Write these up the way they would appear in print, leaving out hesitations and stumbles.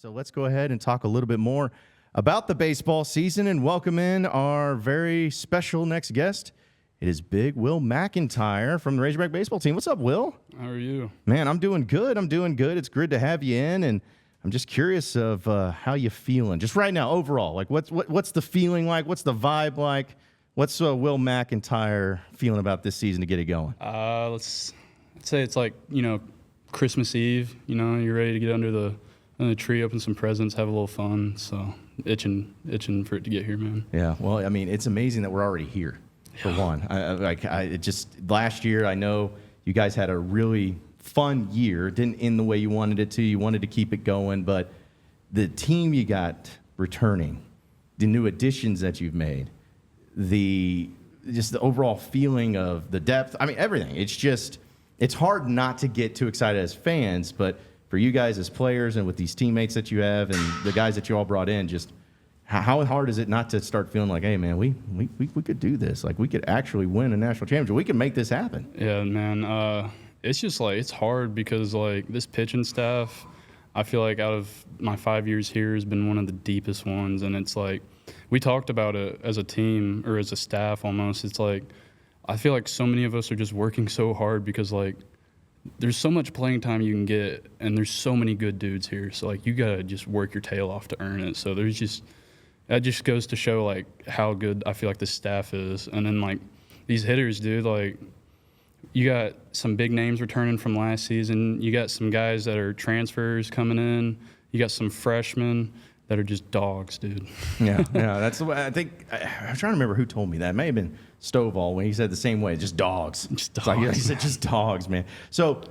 So let's go ahead and talk a little bit more about the baseball season and welcome in our very special next guest. It is Big Will McEntire from the Razorback baseball team. What's up, Will? How are you? Man, I'm doing good. It's good to have you in, and I'm just curious of how you feeling just right now overall. Like, what's the feeling like? What's the vibe like? What's Will McEntire feeling about this season to get it going? Let's say it's like, Christmas Eve. You're ready to get under the tree, open some presents, have a little fun. So itching for it to get here, man. Yeah, well, I mean, it's amazing that we're already here. For one, last year, I know you guys had a really fun year. It didn't end the way you wanted it to. You wanted to keep it going, but the team you got returning, the new additions that you've made, the overall feeling of the depth. I mean, everything. It's hard not to get too excited as fans, but for you guys as players and with these teammates that you have and the guys that you all brought in, just how hard is it not to start feeling like, hey, man, we could do this. Like, we could actually win a national championship. We could make this happen. Yeah, man. It's just like it's hard because like this pitching staff, I feel like out of my 5 years here has been one of the deepest ones, and it's like we talked about it as a team or as a staff almost. It's like I feel like so many of us are just working so hard because like there's so much playing time you can get, and there's so many good dudes here. So like you gotta just work your tail off to earn it. So that just goes to show like how good I feel like the staff is. And then like these hitters, dude, like you got some big names returning from last season. You got some guys that are transfers coming in. You got some freshmen that are just dogs, dude. Yeah, that's the way I think. I'm trying to remember who told me that. It may have been Stovall when he said the same way, just dogs. Just dogs. Like, he said just dogs, man. So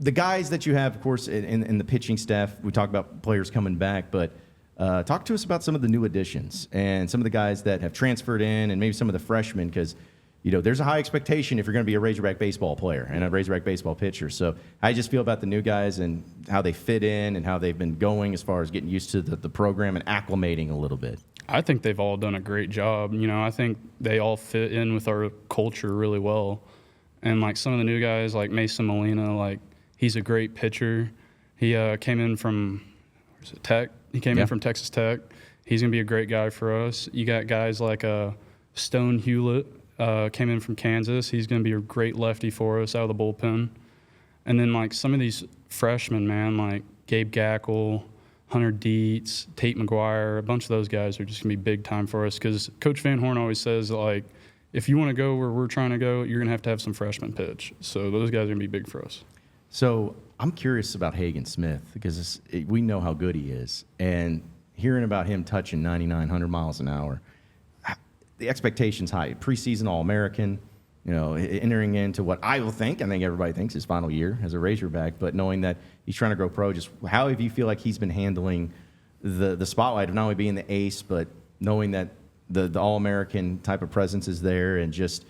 the guys that you have, of course, in the pitching staff, we talk about players coming back, but talk to us about some of the new additions and some of the guys that have transferred in and maybe some of the freshmen because, there's a high expectation if you're going to be a Razorback baseball player and a Razorback baseball pitcher. So how do you just feel about the new guys and how they fit in and how they've been going as far as getting used to the program and acclimating a little bit? I think they've all done a great job. I think they all fit in with our culture really well. And, like, some of the new guys, like Mason Molina, like, he's a great pitcher. He came in from Tech. He came in from Texas Tech. He's going to be a great guy for us. You got guys like Stone Hewlett came in from Kansas. He's going to be a great lefty for us out of the bullpen. And then, like, some of these freshmen, man, like Gabe Gackle, Hunter Dietz, Tate McGuire, a bunch of those guys are just going to be big time for us because Coach Van Horn always says, like, if you want to go where we're trying to go, you're going to have some freshmen pitch. So those guys are going to be big for us. So I'm curious about Hagen Smith because we know how good he is. And hearing about him touching 99, 100 miles an hour, the expectation's high. Preseason All-American, entering into what I think everybody thinks his final year as a Razorback, but knowing that he's trying to grow pro, just how do you feel like he's been handling the spotlight of not only being the ace, but knowing that the All-American type of presence is there and just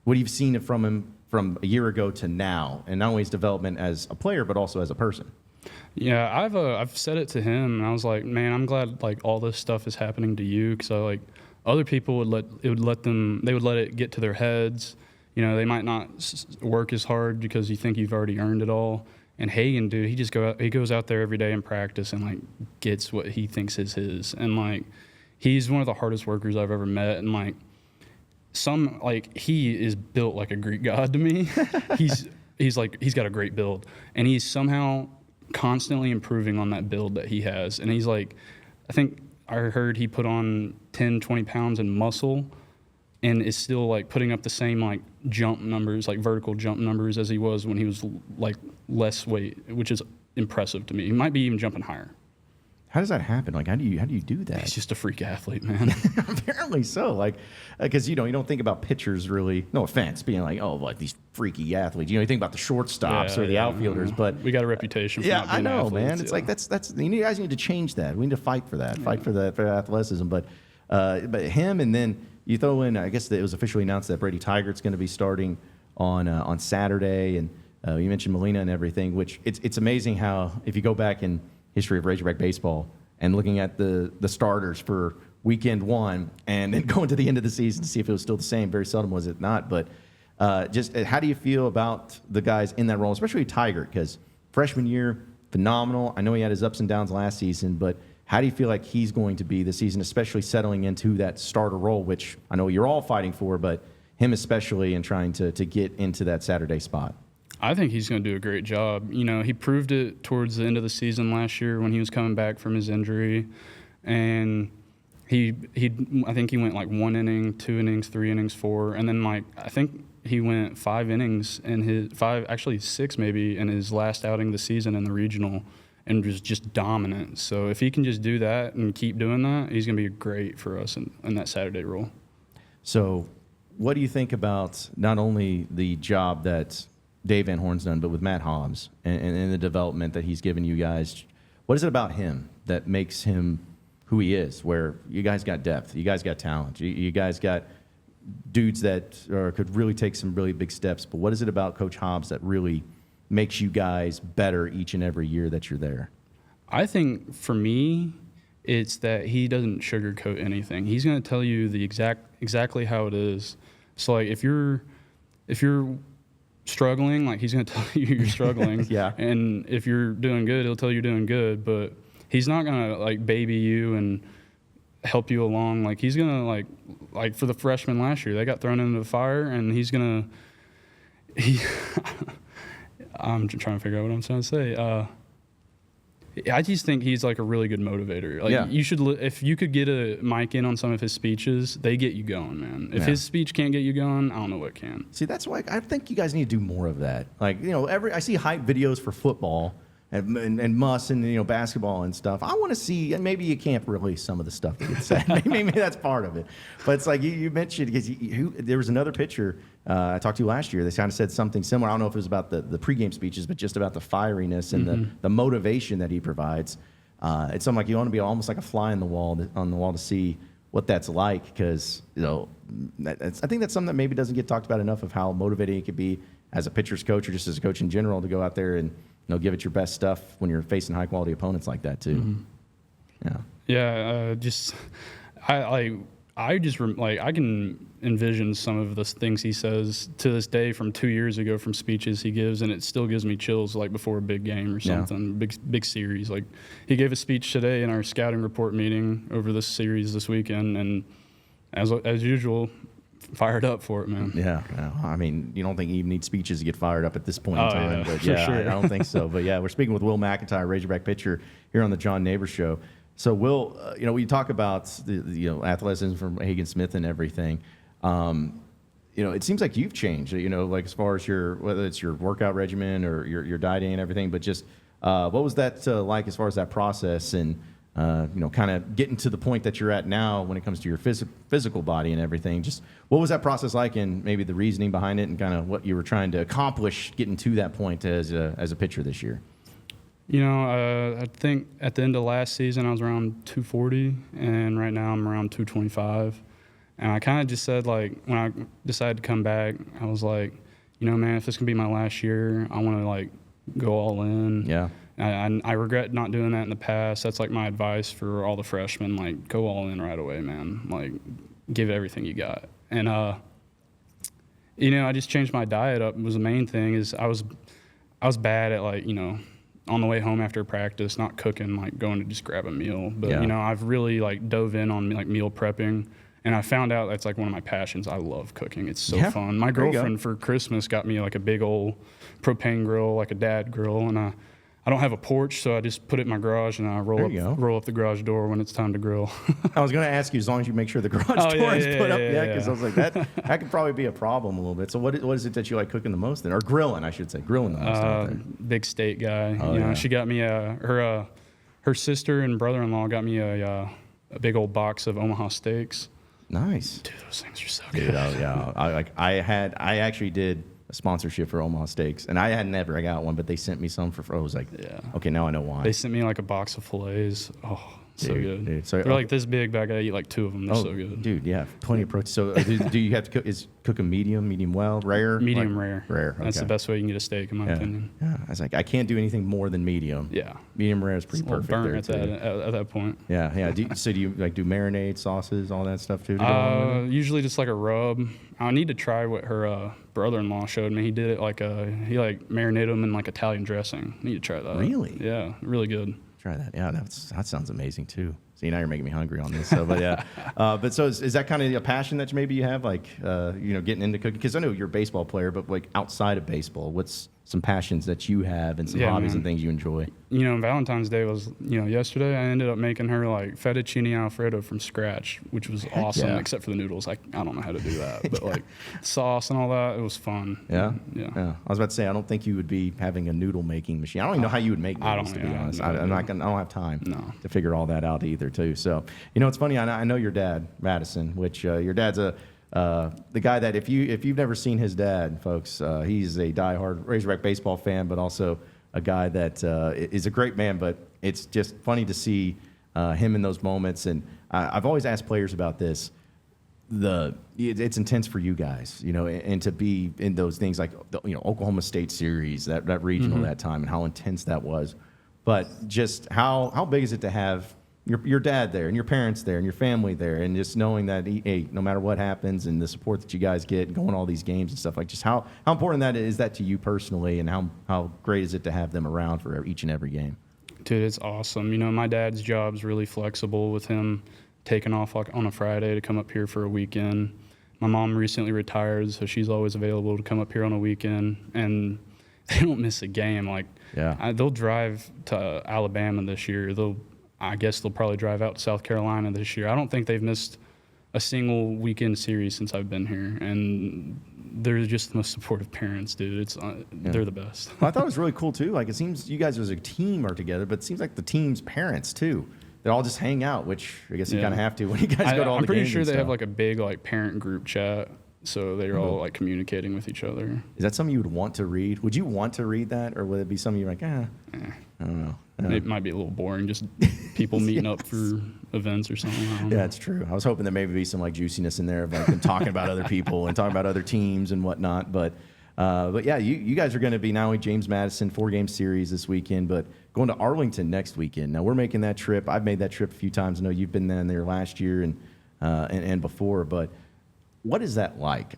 what you've seen from him from a year ago to now, and not only his development as a player, but also as a person? Yeah, I've said it to him, and I was like, man, I'm glad like all this stuff is happening to you because other people would let it get to their heads. They might not work as hard because you think you've already earned it all. And Hagen, dude, he goes out there every day in practice and like gets what he thinks is his. And like he's one of the hardest workers I've ever met. And like he is built like a Greek god to me. he's got a great build, and he's somehow constantly improving on that build that he has. And he's like, I think I heard he put on 10, 20 pounds in muscle and is still like putting up the same like jump numbers, like vertical jump numbers as he was when he was like less weight, which is impressive to me. He might be even jumping higher. How does that happen? Like, how do you do that? He's just a freak athlete, man. Apparently so. Like, because you don't think about pitchers really. No offense, being like, oh, like these freaky athletes. You think about the shortstops or the outfilders, but we got a reputation for not being I know, athletes, man. It's like that's you guys need to change that. We need to fight for that. Fight for athleticism. But him, and then you throw in. I guess it was officially announced that Brady Tygert's going to be starting on Saturday, and you mentioned Molina and everything. Which it's amazing how if you go back in history of Razorback baseball and looking at the starters for weekend one and then going to the end of the season to see if it was still the same. Very seldom was it not. But just how do you feel about the guys in that role, especially Tigert? Because freshman year, phenomenal. I know he had his ups and downs last season, but how do you feel like he's going to be this season, especially settling into that starter role, which I know you're all fighting for, but him especially and trying to get into that Saturday spot? I think he's going to do a great job. You know, he proved it towards the end of the season last year when he was coming back from his injury, and I think he went like 1 inning, 2 innings, 3 innings, 4, and then like I think he went 5 innings in his 6 maybe in his last outing of the season in the regional, and was just dominant. So if he can just do that and keep doing that, he's going to be great for us in that Saturday role. So what do you think about not only the job that Dave Van Horn's done, but with Matt Hobbs and the development that he's given you guys? What is it about him that makes him who he is, where you guys got depth, you guys got talent, you guys got dudes that could really take some really big steps, but what is it about Coach Hobbs that really makes you guys better each and every year that you're there? I think for me, it's that he doesn't sugarcoat anything. He's going to tell you the exactly how it is. So like if you're struggling, like he's going to tell you you're struggling. Yeah. And if you're doing good, he'll tell you you're doing good, but he's not going to like baby you and help you along. Like he's going to like for the freshmen last year, they got thrown into the fire, and he's going to I'm trying to figure out what I'm trying to say. I just think he's like a really good motivator. Like yeah. You should, if you could get a mic in on some of his speeches, they get you going, man. If his speech can't get you going, I don't know what can. See, that's why I think you guys need to do more of that. Like, you know, I see hype videos for football and Muss and, you know, basketball and stuff. I want to see, and maybe you can't release some of the stuff that gets said. maybe that's part of it. But it's like you mentioned, because there was another pitcher I talked to last year. They kind of said something similar. I don't know if it was about the pregame speeches, but just about the fieriness and the motivation that he provides. It's something like you want to be almost like a fly on the wall to see what that's like, because, you know, I think that's something that maybe doesn't get talked about enough, of how motivating it could be as a pitcher's coach or just as a coach in general to go out there and, you know, give it your best stuff when you're facing high quality opponents like that too. Yeah. Yeah. I can envision some of the things he says to this day from 2 years ago from speeches he gives, and it still gives me chills, like before a big game or something, big series. Like he gave a speech today in our scouting report meeting over this series this weekend, and as usual, fired up for it, man. Yeah. I mean, you don't think you even need speeches to get fired up at this point in time. Yeah, but for sure. I don't think so. But yeah, we're speaking with Will McEntire, Razorback pitcher, here on the John Nabors Show. So Will, you know, we talk about the athleticism from Hagen Smith and everything. You know, it seems like you've changed, you know, like as far as whether it's your workout regimen or your dieting and everything, but just what was that like as far as that process and, you know, kind of getting to the point that you're at now when it comes to your physical body and everything? Just what was that process like, and maybe the reasoning behind it, and kind of what you were trying to accomplish getting to that point as a pitcher this year? You know, I think at the end of last season I was around 240, and right now I'm around 225. And I kind of just said, like, when I decided to come back, I was like, you know, man, if this can be my last year, I want to, like, go all in. Yeah. I regret not doing that in the past. That's, like, my advice for all the freshmen. Like, go all in right away, man. Like, give it everything you got. And, you know, I just changed my diet up. Was the main thing is I was bad at, like, you know, on the way home after practice, not cooking, like, going to just grab a meal. But, you know, I've really, like, dove in on, like, meal prepping. And I found out that's like one of my passions. I love cooking. It's so fun. My girlfriend for Christmas got me like a big old propane grill, like a dad grill. And I don't have a porch, so I just put it in my garage, and I roll up the garage door when it's time to grill. I was going to ask you, as long as you make sure the garage door is put up, because I was like, that could probably be a problem a little bit. So what is it that you like cooking the most then? Or grilling, I should say. Grilling the most out there. Big steak guy. You know, she got me her sister and brother-in-law got me a big old box of Omaha steaks. Nice. Dude, those things are so good. Dude, I actually did a sponsorship for Omaha Steaks, and I had never got one, but they sent me some for. I was like, okay, now I know why. They sent me like a box of fillets. Oh, So good. Dude. So, they're like this big, but I gotta eat like 2 of them. They're so good. Dude, yeah, plenty of protein. So do you have to cook them medium well, rare? Medium like, rare. Rare. That's the okay. best way you can get a steak, in my opinion. Yeah, I was like, I can't do anything more than medium. Yeah. Medium rare is pretty It's a little perfect burnt there, at that point. Yeah. So do you like do marinade, sauces, all that stuff too? To go along with it? Usually just like a rub. I need to try what her brother-in-law showed me. He did it like he marinated them in like Italian dressing. I need to try that. Really? Yeah, really good. Try that. Yeah, that sounds amazing too. See, now you're making me hungry on this. So, but yeah, but so is that kind of a passion that maybe you have, like getting into cooking? Because I know you're a baseball player, but like outside of baseball, what's some passions that you have and some hobbies man. and things you enjoy? Valentine's Day was yesterday. I ended up making her like fettuccine Alfredo from scratch, which was awesome. yeah. Except for the noodles, I don't know how to do that, but like sauce and all that, it was fun. Yeah? Yeah. I was about to say, I don't think you would be having a noodle making machine. I don't even know how you would make noodles, to be honest. I don't have time to figure all that out either, too. So, it's funny. I know your dad, Madison, which your dad's the guy that if you've never seen his dad, folks, he's a diehard Razorback baseball fan, but also a guy that is a great man. But it's just funny to see him in those moments. And I've always asked players about this. It's intense for you guys, and to be in those things like the Oklahoma State series, that regional that time, and how intense that was. But just how big is it to have your dad there and your parents there and your family there, and just knowing that no matter what happens and the support that you guys get and going to all these games and stuff, like just how important that is that to you personally, and how great is it to have them around for each and every game? Dude, it's awesome. My dad's job's really flexible with him taking off like on a Friday to come up here for a weekend. My mom recently retired, so she's always available to come up here on a weekend, and they don't miss a game. They'll drive to Alabama this year. I guess they'll probably drive out to South Carolina this year. I don't think they've missed a single weekend series since I've been here, and they're just the most supportive parents, dude. They're the best. Well, I thought it was really cool too. Like, it seems you guys as a team are together, but it seems like the team's parents too. They all just hang out, which I guess you kind of have to when you guys go to all the games. I'm pretty sure they have like a big parent group chat, so they're all communicating with each other. Is that something you would want to read? Would you want to read that, or would it be something you're like, I don't know? It might be a little boring, just people meeting up for events or something. I don't know. It's true. I was hoping there maybe be some juiciness in there of them talking about other people and talking about other teams and whatnot. But yeah, you guys are going to be not only James Madison 4-game series this weekend, but going to Arlington next weekend. Now we're making that trip. I've made that trip a few times. I know you've been down there last year and before. But what is that like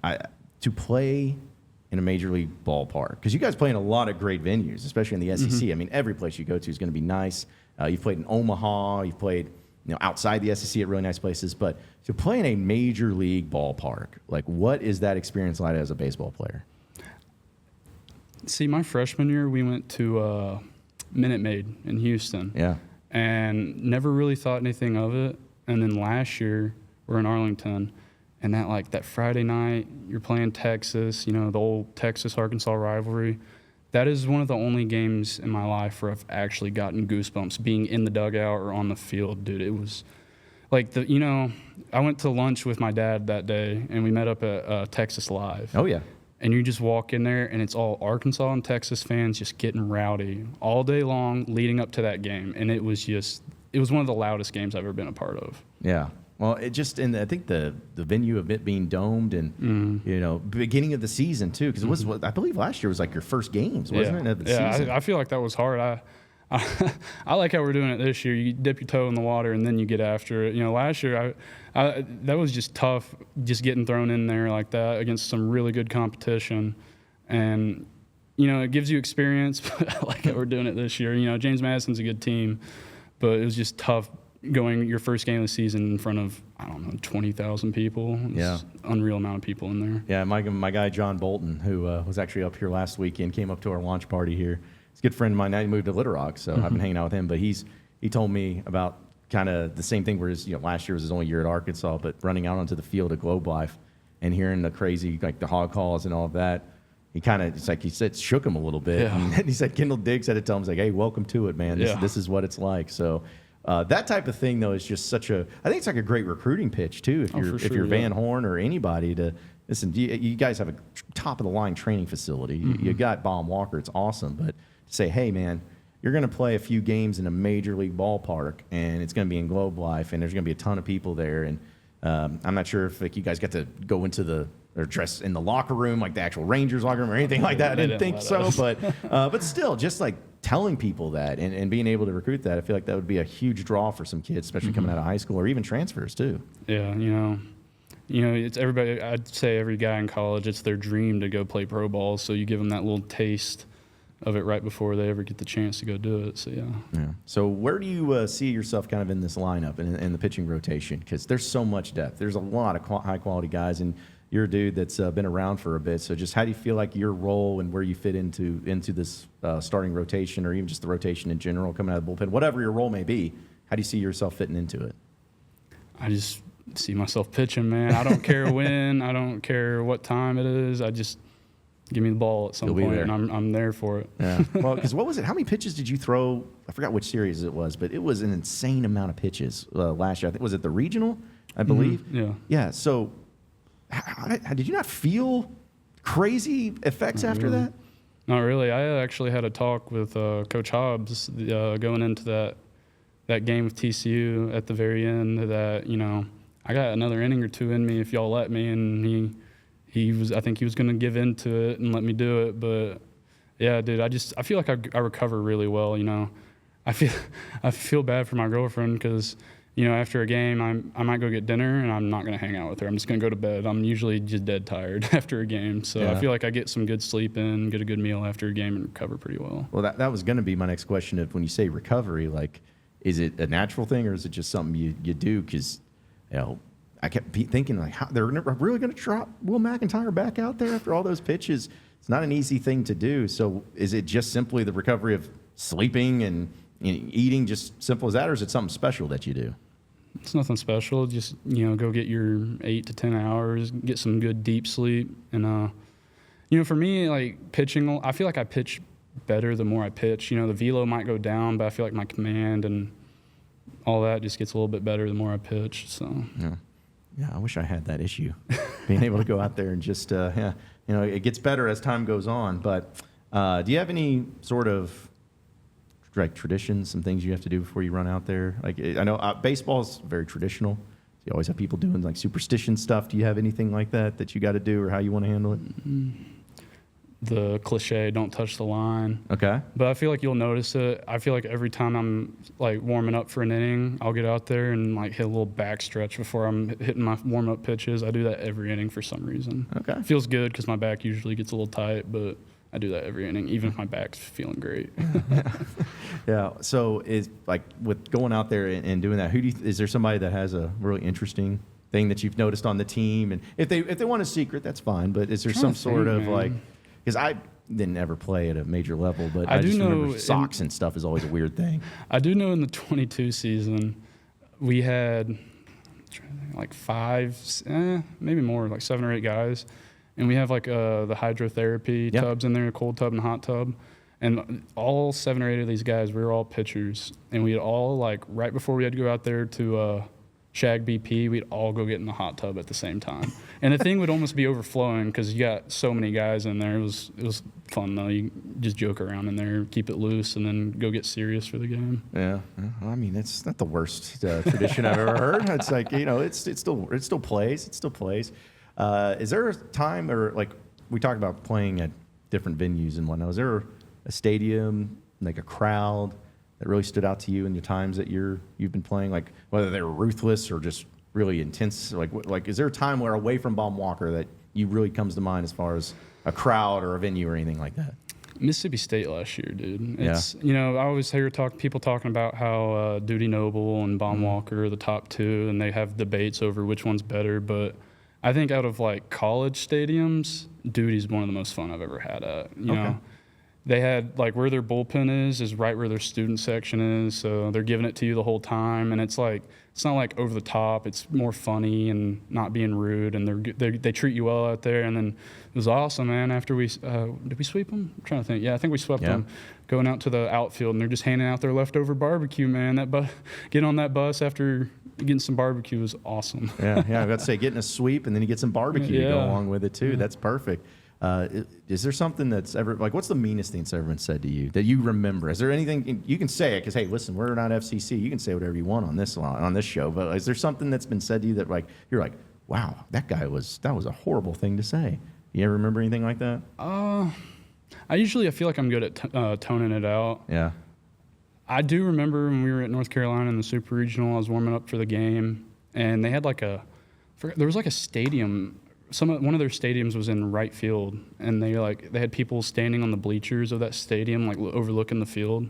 to play in a major league ballpark? Because you guys play in a lot of great venues, especially in the SEC. Mm-hmm. I mean, every place you go to is going to be nice. You've played in Omaha. You've played outside the SEC at really nice places. But to play in a major league ballpark, what is that experience like as a baseball player? See, my freshman year, we went to Minute Maid in Houston. Yeah. And never really thought anything of it. And then last year, we're in Arlington. And that Friday night, you're playing Texas, the old Texas-Arkansas rivalry. That is one of the only games in my life where I've actually gotten goosebumps being in the dugout or on the field, dude. It was I went to lunch with my dad that day, and we met up at Texas Live. Oh, yeah. And you just walk in there, and it's all Arkansas and Texas fans just getting rowdy all day long leading up to that game. And it was one of the loudest games I've ever been a part of. Yeah. Well, I think the venue of it being domed and, beginning of the season, too, because it was, I believe last year was your first games, wasn't it, of the season? I feel like that was hard. I like how we're doing it this year. You dip your toe in the water, and then you get after it. Last year, that was just tough, just getting thrown in there like that against some really good competition. And, it gives you experience, but I like how we're doing it this year. James Madison's a good team, but it was just tough going your first game of the season in front of, 20,000 people. Yeah. Unreal amount of people in there. Yeah, my guy John Bolton, who was actually up here last weekend, came up to our launch party here. He's a good friend of mine now. He moved to Little Rock, so I've been hanging out with him. But he told me about kind of the same thing where last year was his only year at Arkansas, but running out onto the field at Globe Life and hearing the crazy, the hog calls and all of that, he kind of, he said, shook him a little bit. Yeah. And he said, Kendall Diggs had to tell him, hey, welcome to it, man. This is what it's like. So that type of thing, though, is just I think it's like a great recruiting pitch, too, if you're Van Horn or anybody to, listen, you guys have a top-of-the-line training facility. You got Baum Walker. It's awesome. But say, hey, man, you're going to play a few games in a major league ballpark, and it's going to be in Globe Life, and there's going to be a ton of people there. And I'm not sure if like you guys got to go into or dress in the locker room, like the actual Rangers locker room or anything like that. I didn't think so, but still, just like telling people that and being able to recruit that, I feel like that would be a huge draw for some kids, especially coming out of high school or even transfers too. Yeah, you know, it's everybody. I'd say every guy in college, it's their dream to go play pro ball. So you give them that little taste of it right before they ever get the chance to go do it. So yeah. So where do you see yourself kind of in this lineup and in the pitching rotation? Because there's so much depth. There's a lot of high quality guys, and you're a dude that's been around for a bit. So just how do you feel like your role and where you fit into this starting rotation, or even just the rotation in general, coming out of the bullpen, whatever your role may be? How do you see yourself fitting into it? I just see myself pitching, man. I don't care when. I don't care what time it is. I just give me the ball at some point, and I'm there for it. Yeah. Well, because what was it? How many pitches did you throw? I forgot which series it was, but it was an insane amount of pitches last year. I think was it the regional, I believe. Yeah. Yeah. So, how did you not feel crazy effects after that? Not really. I actually had a talk with Coach Hobbs going into that game with TCU at the very end. That I got another inning or two in me if y'all let me, and I think he was going to give into it and let me do it. But yeah, dude, I feel like I recover really well. I feel bad for my girlfriend because after a game I might go get dinner and I'm not going to hang out with her. I'm just going to go to bed. I'm usually just dead tired after a game, so yeah. I feel like I get some good sleep in, get a good meal after a game, and recover pretty well. Well, that was going to be my next question. Of when you say recovery, like, is it a natural thing or is it just something you do? Because I kept thinking, like, how they're really going to drop Will McEntire back out there after all those pitches. It's not an easy thing to do. So is it just simply the recovery of sleeping and eating, just simple as that, or is it something special that you do? It's nothing special. Just, go get your 8 to 10 hours, get some good deep sleep. And, for me, like pitching, I feel like I pitch better the more I pitch. The velo might go down, but I feel like my command and all that just gets a little bit better the more I pitch. So, yeah, I wish I had that issue, being able to go out there and just, it gets better as time goes on. But do you have any sort of like traditions, some things you have to do before you run out there? Like, I know baseball is very traditional. You always have people doing like superstition stuff. Do you have anything like that you got to do, or how you want to handle it? The cliche, don't touch the line. Okay. But I feel like you'll notice it. I feel like every time I'm like warming up for an inning, I'll get out there and like hit a little back stretch before I'm hitting my warm up pitches. I do that every inning for some reason. Okay. It feels good because my back usually gets a little tight, but I do that every inning, even if my back's feeling great. Yeah. So is like with going out there and doing that, is there somebody that has a really interesting thing that you've noticed on the team? And if they want a secret, that's fine. But is there some sort of like, because I didn't ever play at a major level, but I just remember socks and stuff is always a weird thing. I do know in the 22 season, we had like 5, maybe more, like 7 or 8 guys. And we have like the hydrotherapy tubs in there, a cold tub and a hot tub. And all 7 or 8 of these guys, we were all pitchers. And we'd all, like, right before we had to go out there to shag BP, we'd all go get in the hot tub at the same time. And the thing would almost be overflowing because you got so many guys in there. It was fun, though. You just joke around in there, keep it loose, and then go get serious for the game. Yeah. Well, I mean, it's not the worst tradition I've ever heard. It's like, it still plays. It still plays. Is there a time, or like we talked about playing at different venues and whatnot, is there a stadium, like a crowd that really stood out to you in the times that you've been playing, like whether they were ruthless or just really intense? Like is there a time where away from Baum Walker that you really comes to mind as far as a crowd or a venue or anything like that? Mississippi State last year, dude. It's, I always hear people talking about how Duty Noble and Baum Walker are the top 2, and they have debates over which one's better, but I think out of like college stadiums, Duty's one of the most fun I've ever had at. You know, they had like where their bullpen is right where their student section is, so they're giving it to you the whole time, and it's like it's not like over the top. It's more funny and not being rude, and they treat you well out there. And then it was awesome, man. After we did we sweep them? I'm trying to think. Yeah, I think we swept them. Going out to the outfield, and they're just handing out their leftover barbecue, man. Getting on that bus after getting some barbecue was awesome. Yeah, I got to say, getting a sweep and then you get some barbecue to go along with it too. That's perfect. Is there something that's ever, like, what's the meanest thing that's ever been said to you that you remember? Is there anything, you can say it, because, hey, listen, we're not FCC. You can say whatever you want on this show, but is there something that's been said to you that, like, you're like, wow, that was a horrible thing to say? You ever remember anything like that? I feel like I'm good at toning it out. Yeah. I do remember when we were at North Carolina in the Super Regional, I was warming up for the game, and they had there was like a stadium. One of their stadiums was in right field, and they had people standing on the bleachers of that stadium, like overlooking the field.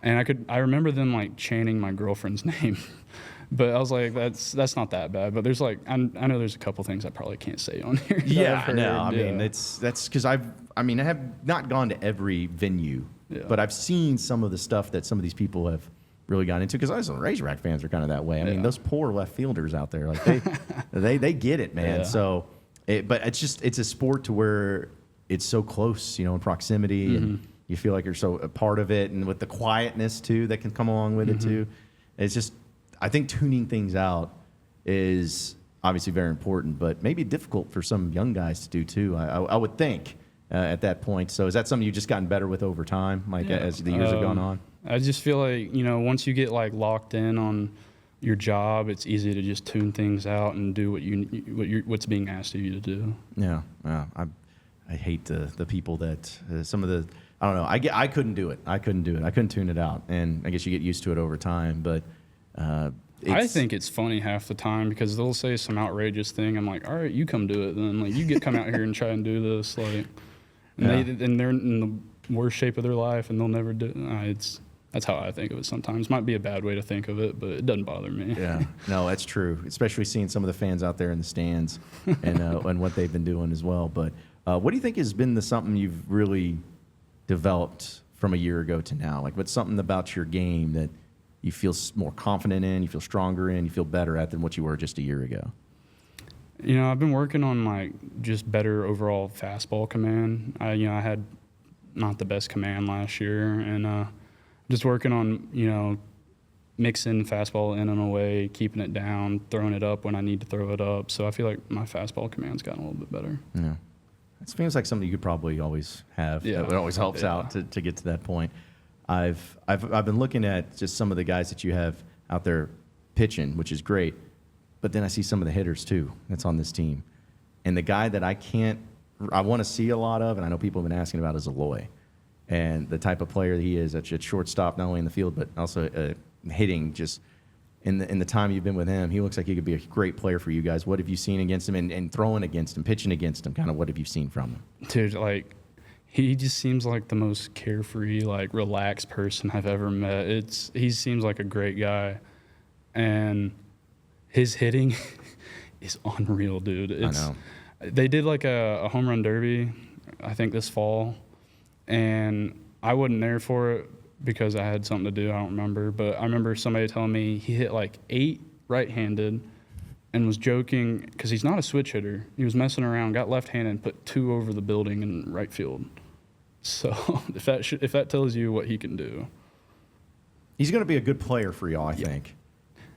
And I remember them like chanting my girlfriend's name, but I was like, that's not that bad. But there's like, I know there's a couple things I probably can't say on here. Yeah, no, I mean, that's because I have not gone to every venue, but I've seen some of the stuff that some of these people have really gotten into, because some Razorback fans are kind of that way. I mean, those poor left fielders out there, like they get it, man. Yeah. So, but it's a sport to where it's so close, in proximity, and you feel like you're so a part of it, and with the quietness too that can come along with it too. It's just, I think tuning things out is obviously very important, but maybe difficult for some young guys to do too. I would think at that point. So is that something you've just gotten better with over time, like as the years have gone on? I just feel like, once you get like locked in on your job, it's easy to just tune things out and do what's being asked of you to do. Yeah. I hate the people that some of the, I don't know. I couldn't do it. I couldn't tune it out, and I guess you get used to it over time. But I think it's funny half the time, because they'll say some outrageous thing. I'm like, all right, you come do it then. Like, you come out here and try and do this. Like, and they're in the worst shape of their life, and they'll never do it. That's how I think of it sometimes. Might be a bad way to think of it, but it doesn't bother me. Yeah, no, that's true. Especially seeing some of the fans out there in the stands and what they've been doing as well. But what do you think has been something you've really developed from a year ago to now? Like, what's something about your game that you feel more confident in, you feel stronger in, you feel better at than what you were just a year ago? I've been working on like just better overall fastball command. I had not the best command last year, and just working on mixing fastball in and away, keeping it down, throwing it up when I need to throw it up. So I feel like my fastball command's gotten a little bit better. Yeah. It seems like something you could probably always have. Yeah. It always helps out to get to that point. I've been looking at just some of the guys that you have out there pitching, which is great, but then I see some of the hitters too that's on this team. And the guy that I want to see a lot of, and I know people have been asking about, is Aloy. And the type of player that he is at shortstop, not only in the field, but also hitting. Just in the time you've been with him, he looks like he could be a great player for you guys. What have you seen against him, and throwing against him, pitching against him? Kind of what have you seen from him? Dude, like, he just seems like the most carefree, like, relaxed person I've ever met. He seems like a great guy, and his hitting is unreal, dude. I know. They did like a home run derby, I think this fall, and I wasn't there for it because I had something to do. I don't remember, but I remember somebody telling me he hit like 8 right-handed and was joking because he's not a switch hitter. He was messing around, got left-handed, and put 2 over the building in right field. So if that tells you what he can do, he's going to be a good player for y'all, I think.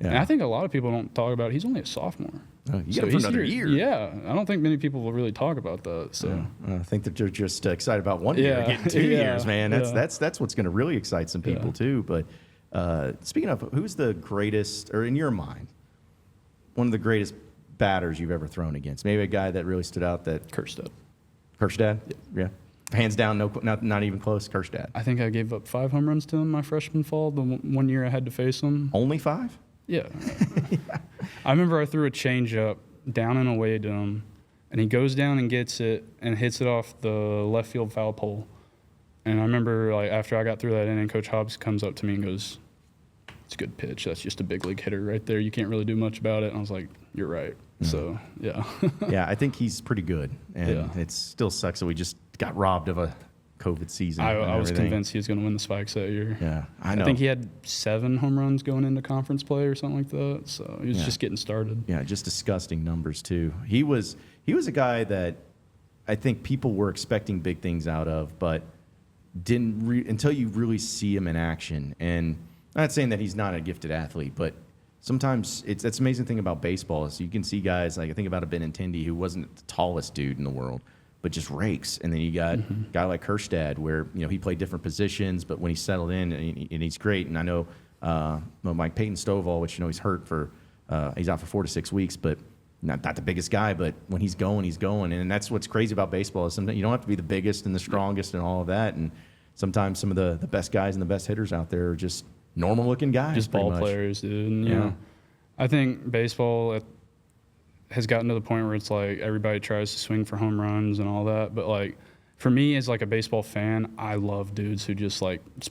Yeah. And I think a lot of people don't talk about it. He's only a sophomore. You got him for another year. Yeah, I don't think many people will really talk about that. So I think that they're just excited about 1 year, getting 2 years, man. That's what's going to really excite some people too. But speaking of, who's the greatest, or in your mind, one of the greatest batters you've ever thrown against? Maybe a guy that really stood out. That Kerstad. Yeah. Hands down, not even close. Kerstad. I think I gave up 5 home runs to him my freshman fall. The 1 year I had to face him. Only 5? Yeah. I remember I threw a changeup down and away to him, and he goes down and gets it and hits it off the left field foul pole. And I remember, like, after I got through that inning, Coach Hobbs comes up to me and goes, "It's a good pitch. That's just a big league hitter right there. You can't really do much about it." And I was like, "You're right." So, yeah. Yeah, I think he's pretty good. And it still sucks that we just got robbed of a COVID season. I was convinced he was going to win the Spikes that year. Yeah, I know. I think he had 7 home runs going into conference play or something like that. So he was just getting started. Yeah, just disgusting numbers too. He was a guy that I think people were expecting big things out of, but didn't until you really see him in action. And I'm not saying that he's not a gifted athlete, but sometimes that's the amazing thing about baseball is you can see guys like, I think about a Benintendi who wasn't the tallest dude in the world, but just rakes. And then you got a guy like Kerstad, where he played different positions, but when he settled in, and he's great. And I know Mike Peyton Stovall, which he's hurt for, he's out for 4 to 6 weeks, but not the biggest guy. But when he's going, he's going. And that's what's crazy about baseball is sometimes you don't have to be the biggest and the strongest and all of that. And sometimes some of the best guys and the best hitters out there are just normal looking guys, just ball players, dude. And, yeah. I think baseball has gotten to the point where it's like everybody tries to swing for home runs and all that. But like for me as like a baseball fan, I love dudes who just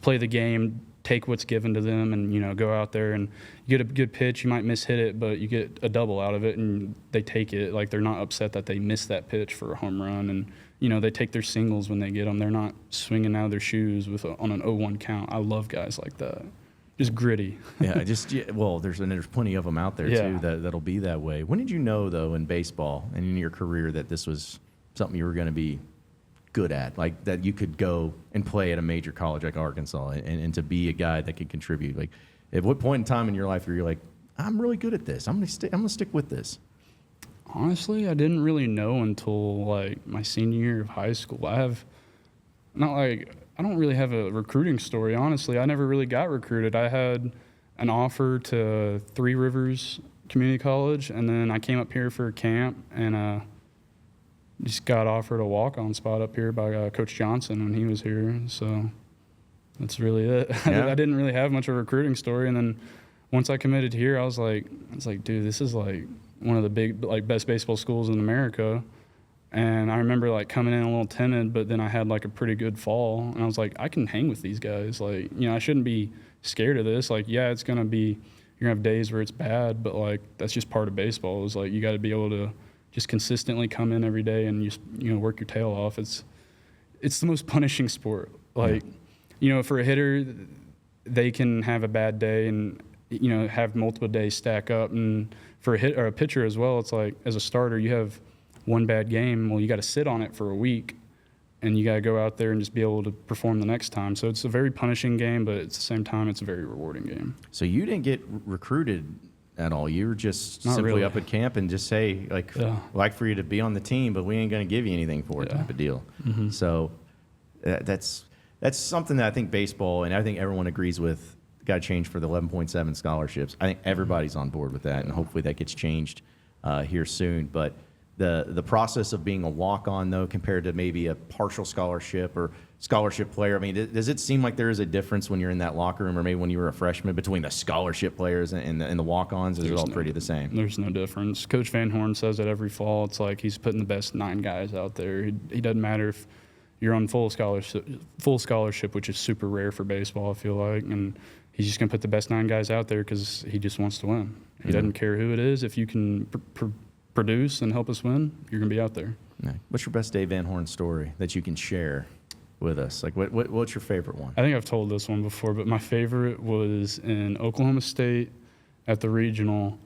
play the game, take what's given to them, and go out there and you get a good pitch. You might mishit it, but you get a double out of it, and they take it. Like they're not upset that they missed that pitch for a home run, and they take their singles when they get them. They're not swinging out of their shoes on an 0-1 count. I love guys like that. Just gritty. Well, there's plenty of them out there too that'll be that way. When did you know though in baseball and in your career that this was something you were going to be good at, like that you could go and play at a major college like Arkansas and to be a guy that could contribute? Like, at what point in time in your life were you like, I'm really good at this, I'm gonna stick with this? Honestly, I didn't really know until like my senior year of high school. I don't really have a recruiting story, honestly. I never really got recruited. I had an offer to Three Rivers Community College, and then I came up here for a camp and just got offered a walk-on spot up here by Coach Johnson when he was here. So that's really it. Yeah. I didn't really have much of a recruiting story, and then once I committed here, I was like, dude, this is like one of the big, best baseball schools in America. And I remember coming in a little timid, but then I had a pretty good fall, and I was like, I can hang with these guys. I shouldn't be scared of this. It's gonna be, you're gonna have days where it's bad, but that's just part of baseball. Is you got to be able to just consistently come in every day and just work your tail off. It's the most punishing sport. For a hitter, they can have a bad day and have multiple days stack up, and for a pitcher as well, it's as a starter, you have one bad game, well, you got to sit on it for a week, and you got to go out there and just be able to perform the next time. So it's a very punishing game, but at the same time, it's a very rewarding game. So you didn't get recruited at all. You were just Not simply really. up at camp and just say, like for you to be on the team, but we ain't going to give you anything for it type of deal. Mm-hmm. So that's something that I think baseball, and I think everyone agrees with, got to change for the 11.7 scholarships. I think everybody's on board with that, and hopefully that gets changed here soon. But the process of being a walk-on, though, compared to maybe a partial scholarship or scholarship player, I mean, does it seem like there is a difference when you're in that locker room, or maybe when you were a freshman, between the scholarship players and the walk-ons? Is it all pretty the same? There's no difference. Coach Van Horn says it every fall. It's he's putting the best 9 guys out there. He doesn't matter if you're on full scholarship, which is super rare for baseball, I feel like, and he's just going to put the best 9 guys out there because he just wants to win. He doesn't care who it is. If you can produce and help us win, you're going to be out there. Yeah. What's your best Dave Van Horn story that you can share with us? What's your favorite one? I think I've told this one before, but my favorite was in Oklahoma State at the regional.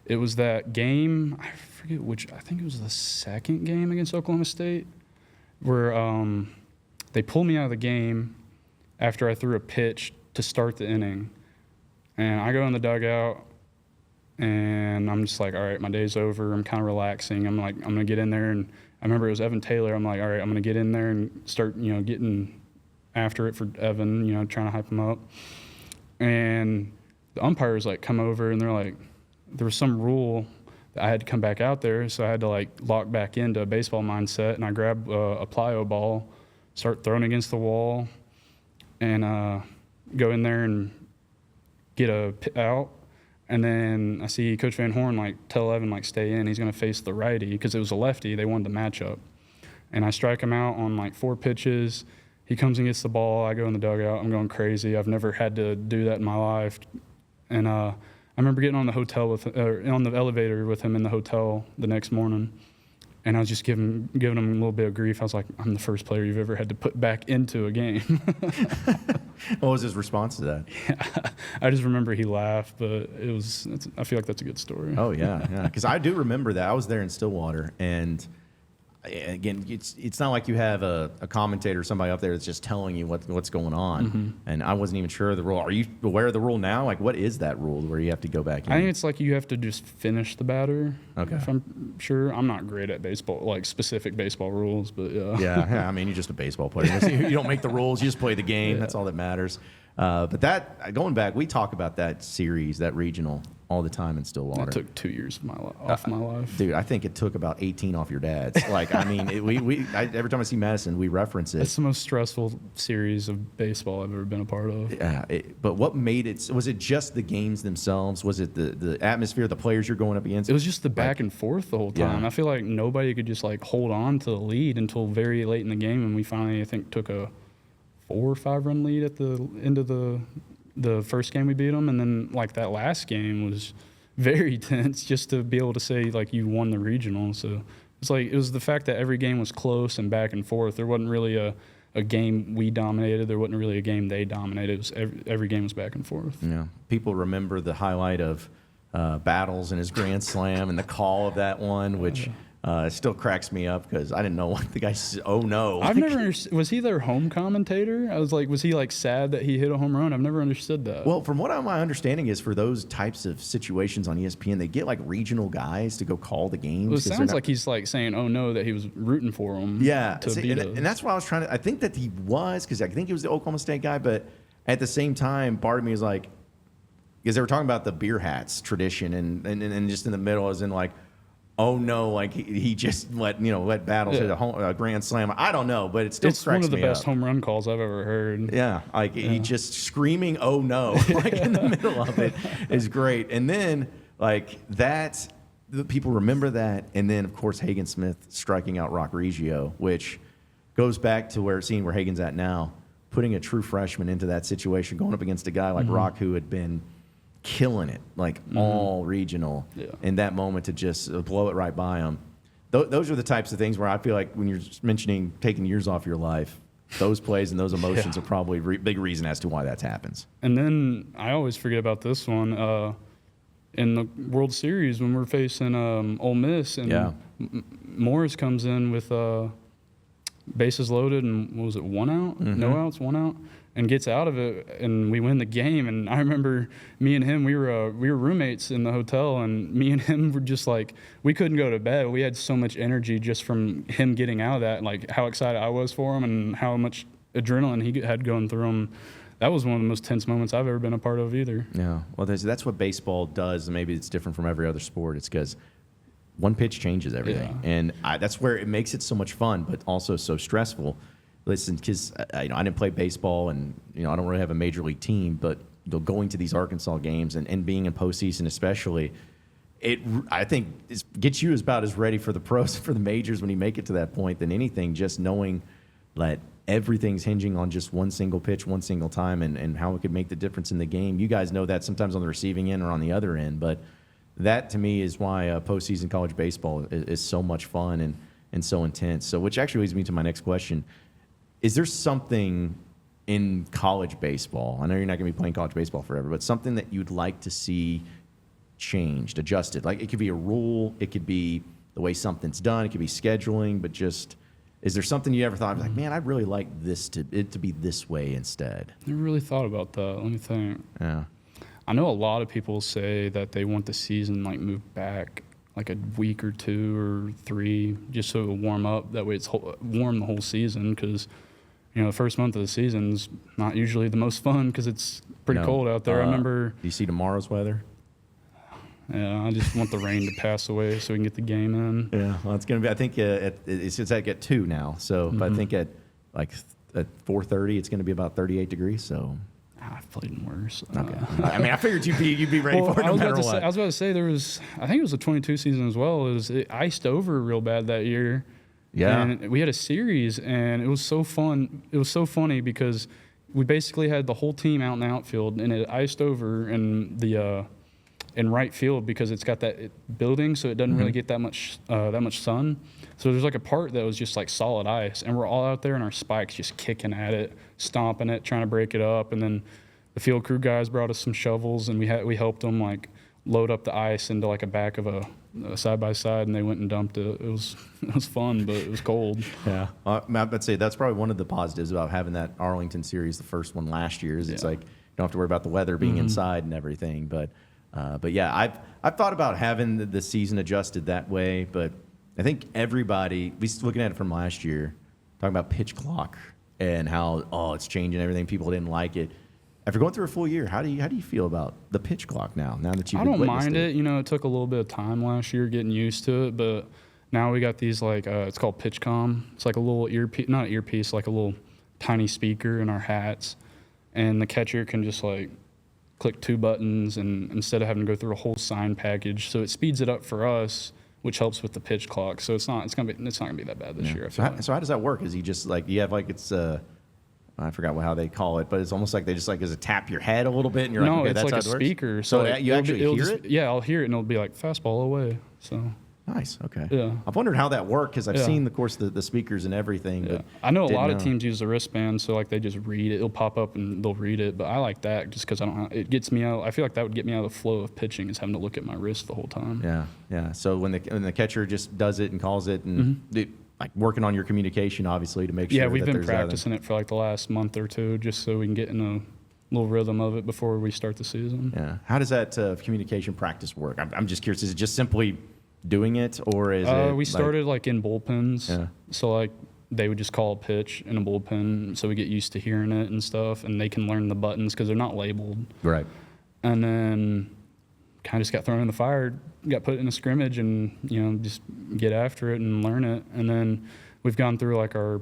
It was that game, I forget which, I think it was the second game against Oklahoma State, where they pulled me out of the game after I threw a pitch to start the inning. And I go in the dugout, and I'm just all right, my day's over. I'm kind of relaxing. I'm going to get in there. And I remember it was Evan Taylor. I'm all right, I'm going to get in there and start, getting after it for Evan, trying to hype him up. And the umpires, come over, and they're there was some rule that I had to come back out there. So I had to, lock back into a baseball mindset. And I grabbed a plyo ball, start throwing against the wall, and go in there and get a out. And then I see Coach Van Horn tell Evan stay in. He's going to face the righty because it was a lefty. They wanted the matchup. And I strike him out on 4 pitches. He comes and gets the ball. I go in the dugout. I'm going crazy. I've never had to do that in my life. And I remember getting on the elevator with him in the hotel the next morning. And I was just giving him a little bit of grief. I was like, I'm the first player you've ever had to put back into a game. What was his response to that? Yeah, I just remember he laughed, but I feel like that's a good story. Oh, yeah. Because I do remember that. I was there in Stillwater, and again, it's not like you have a commentator or somebody up there that's just telling you what's going on. And I wasn't even sure of the rule. Are you aware of the rule now? Like, what is that rule where you have to go back in? I think it's like you have to just finish the batter. Okay. If I'm sure. I'm not great at baseball, like specific baseball rules, but yeah. Yeah, I mean, you're just a baseball player. You don't make the rules. You just play the game. That's all that matters. But that, going back, we talk about that series, that regional, all the time in Stillwater. It took 2 years of off my life. Dude, I think it took about 18 off your dad's. Like, I mean, every time I see Madison, we reference it. It's the most stressful series of baseball I've ever been a part of. Yeah, but what made it? Was it just the games themselves? Was it the atmosphere, the players you're going up against? It was just the back and forth the whole time. Yeah. I feel like nobody could just like hold on to the lead until very late in the game, and we finally, I think, took a 4 or 5 run lead at the end of the first game we beat them, and then like that last game was very tense just to be able to say like you won the regional. So it's like it was the fact that every game was close and back and forth. There wasn't really a game we dominated. There wasn't really a game they dominated. It was every game was back and forth. Yeah, people remember the highlight of Battles and his grand slam and the call of that one, which still cracks me up because I didn't know what the guy said. Oh no! I've never understood. Was he their home commentator? I was like, was he like sad that he hit a home run? I've never understood that. Well, from what my understanding is, for those types of situations on ESPN, they get like regional guys to go call the games. Well, it sounds like he's like saying, "Oh no," that he was rooting for him. Yeah, to beat us. and that's what I was trying to. I think that he was, because I think he was the Oklahoma State guy, but at the same time, part of me is like, because they were talking about the beer hats tradition, and just in the middle, as in like, oh no, like he just let Battles hit a grand slam. I don't know, but it still It's cracks one of the me best up. home run calls I've ever heard. Yeah, like he just screaming, "Oh no!" like in the middle of it is great. And then like that, the people remember that. And then of course Hagen Smith striking out Rock Reggio, which goes back to seeing where Hagen's at now, putting a true freshman into that situation, going up against a guy like Rock who had been killing it, like all regional. Yeah. In that moment to just blow it right by him. Those are the types of things where I feel like when you're mentioning taking years off your life, those plays and those emotions are probably a big reason as to why that happens. And then I always forget about this one. In the World Series when we're facing Ole Miss, and Morris comes in with bases loaded and what was it, 1 out? No outs, 1 out, and gets out of it, and we win the game. And I remember me and him, we were roommates in the hotel, and me and him were just like, we couldn't go to bed. We had so much energy just from him getting out of that, like how excited I was for him and how much adrenaline he had going through him. That was one of the most tense moments I've ever been a part of either. Yeah, well, that's what baseball does, and maybe it's different from every other sport. It's because one pitch changes everything, and that's where it makes it so much fun, but also so stressful. Listen, because I didn't play baseball, and I don't really have a major league team, but going to these Arkansas games and being in postseason especially, I think gets you about as ready for the pros, for the majors when you make it to that point than anything. Just knowing that everything's hinging on just one single pitch, one single time, and how it could make the difference in the game. You guys know that sometimes on the receiving end or on the other end, but that to me is why postseason college baseball is so much fun and so intense. So, which actually leads me to my next question. Is there something in college baseball, I know you're not going to be playing college baseball forever, but something that you'd like to see changed, adjusted? Like it could be a rule, it could be the way something's done, it could be scheduling, but just, is there something you ever thought, like, man, I'd really like it to be this way instead? Never really thought about that. Let me think. Yeah. I know a lot of people say that they want the season like moved back like a week or 2 or 3 just so it'll warm up. That way it's warm the whole season, because the first month of the season's not usually the most fun because it's pretty cold out there. I remember. Do you see tomorrow's weather? Yeah, I just want the rain to pass away so we can get the game in. Yeah, well, it's going to be, I think it's at 2 now. So, but I think at 4:30, it's going to be about 38 degrees. So, I've played in worse. Okay. I mean, I figured you'd be ready for it no matter what. I was about to say I think it was a 22 season as well. It iced over real bad that year. Yeah. And we had a series, and it was so fun. It was so funny because we basically had the whole team out in the outfield, and it iced over in the in right field because it's got that building, so it doesn't really get that much sun. So there's like a part that was just like solid ice, and we're all out there in our spikes just kicking at it, stomping it, trying to break it up. And then the field crew guys brought us some shovels, and we helped them like load up the ice into like a back of a side by side, and they went and dumped it. It was fun, but it was cold. Yeah, I'd say that's probably one of the positives about having that Arlington series, the first one last year, is it's like you don't have to worry about the weather being inside and everything. But yeah, I've thought about having the season adjusted that way, but I think everybody, at least looking at it from last year, talking about pitch clock and how it's changing everything, people didn't like it. After going through a full year, how do you feel about the pitch clock now that you've I don't mind it. It took a little bit of time last year getting used to it, but now we got these like it's called PitchCom. It's like a little earpiece, not earpiece, like a little tiny speaker in our hats, and the catcher can just like click 2 buttons, and instead of having to go through a whole sign package, so it speeds it up for us, which helps with the pitch clock. So it's not gonna be that bad this year. So how does that work? Is he just like you have like it's I forgot how they call it, but it's almost like they just like does it tap your head a little bit, and you're no, like, okay, it's that's like how a it works? speaker. So like, you actually hear it? Yeah, I'll hear it, and it'll be like fastball away. So nice. Okay. Yeah. I've wondered how that worked because I've seen, of course, the speakers and everything. Yeah. But I know a lot of teams use the wristband, so like they just read it. It'll pop up and they'll read it. But I like that just because it gets me out. I feel like that would get me out of the flow of pitching, is having to look at my wrist the whole time. Yeah. So when the catcher just does it and calls it, and like working on your communication, obviously, to make sure. Yeah, we've that been there's practicing it for like the last month or two, just so we can get in a little rhythm of it before we start the season. Yeah. How does that communication practice work? I'm just curious. Is it just simply doing it, or is it? We started like in bullpens. Yeah. So like they would just call a pitch in a bullpen, so we get used to hearing it and stuff, and they can learn the buttons because they're not labeled. Right. And then kind of just got thrown in the fire, got put in a scrimmage, and just get after it and learn it. And then we've gone through like our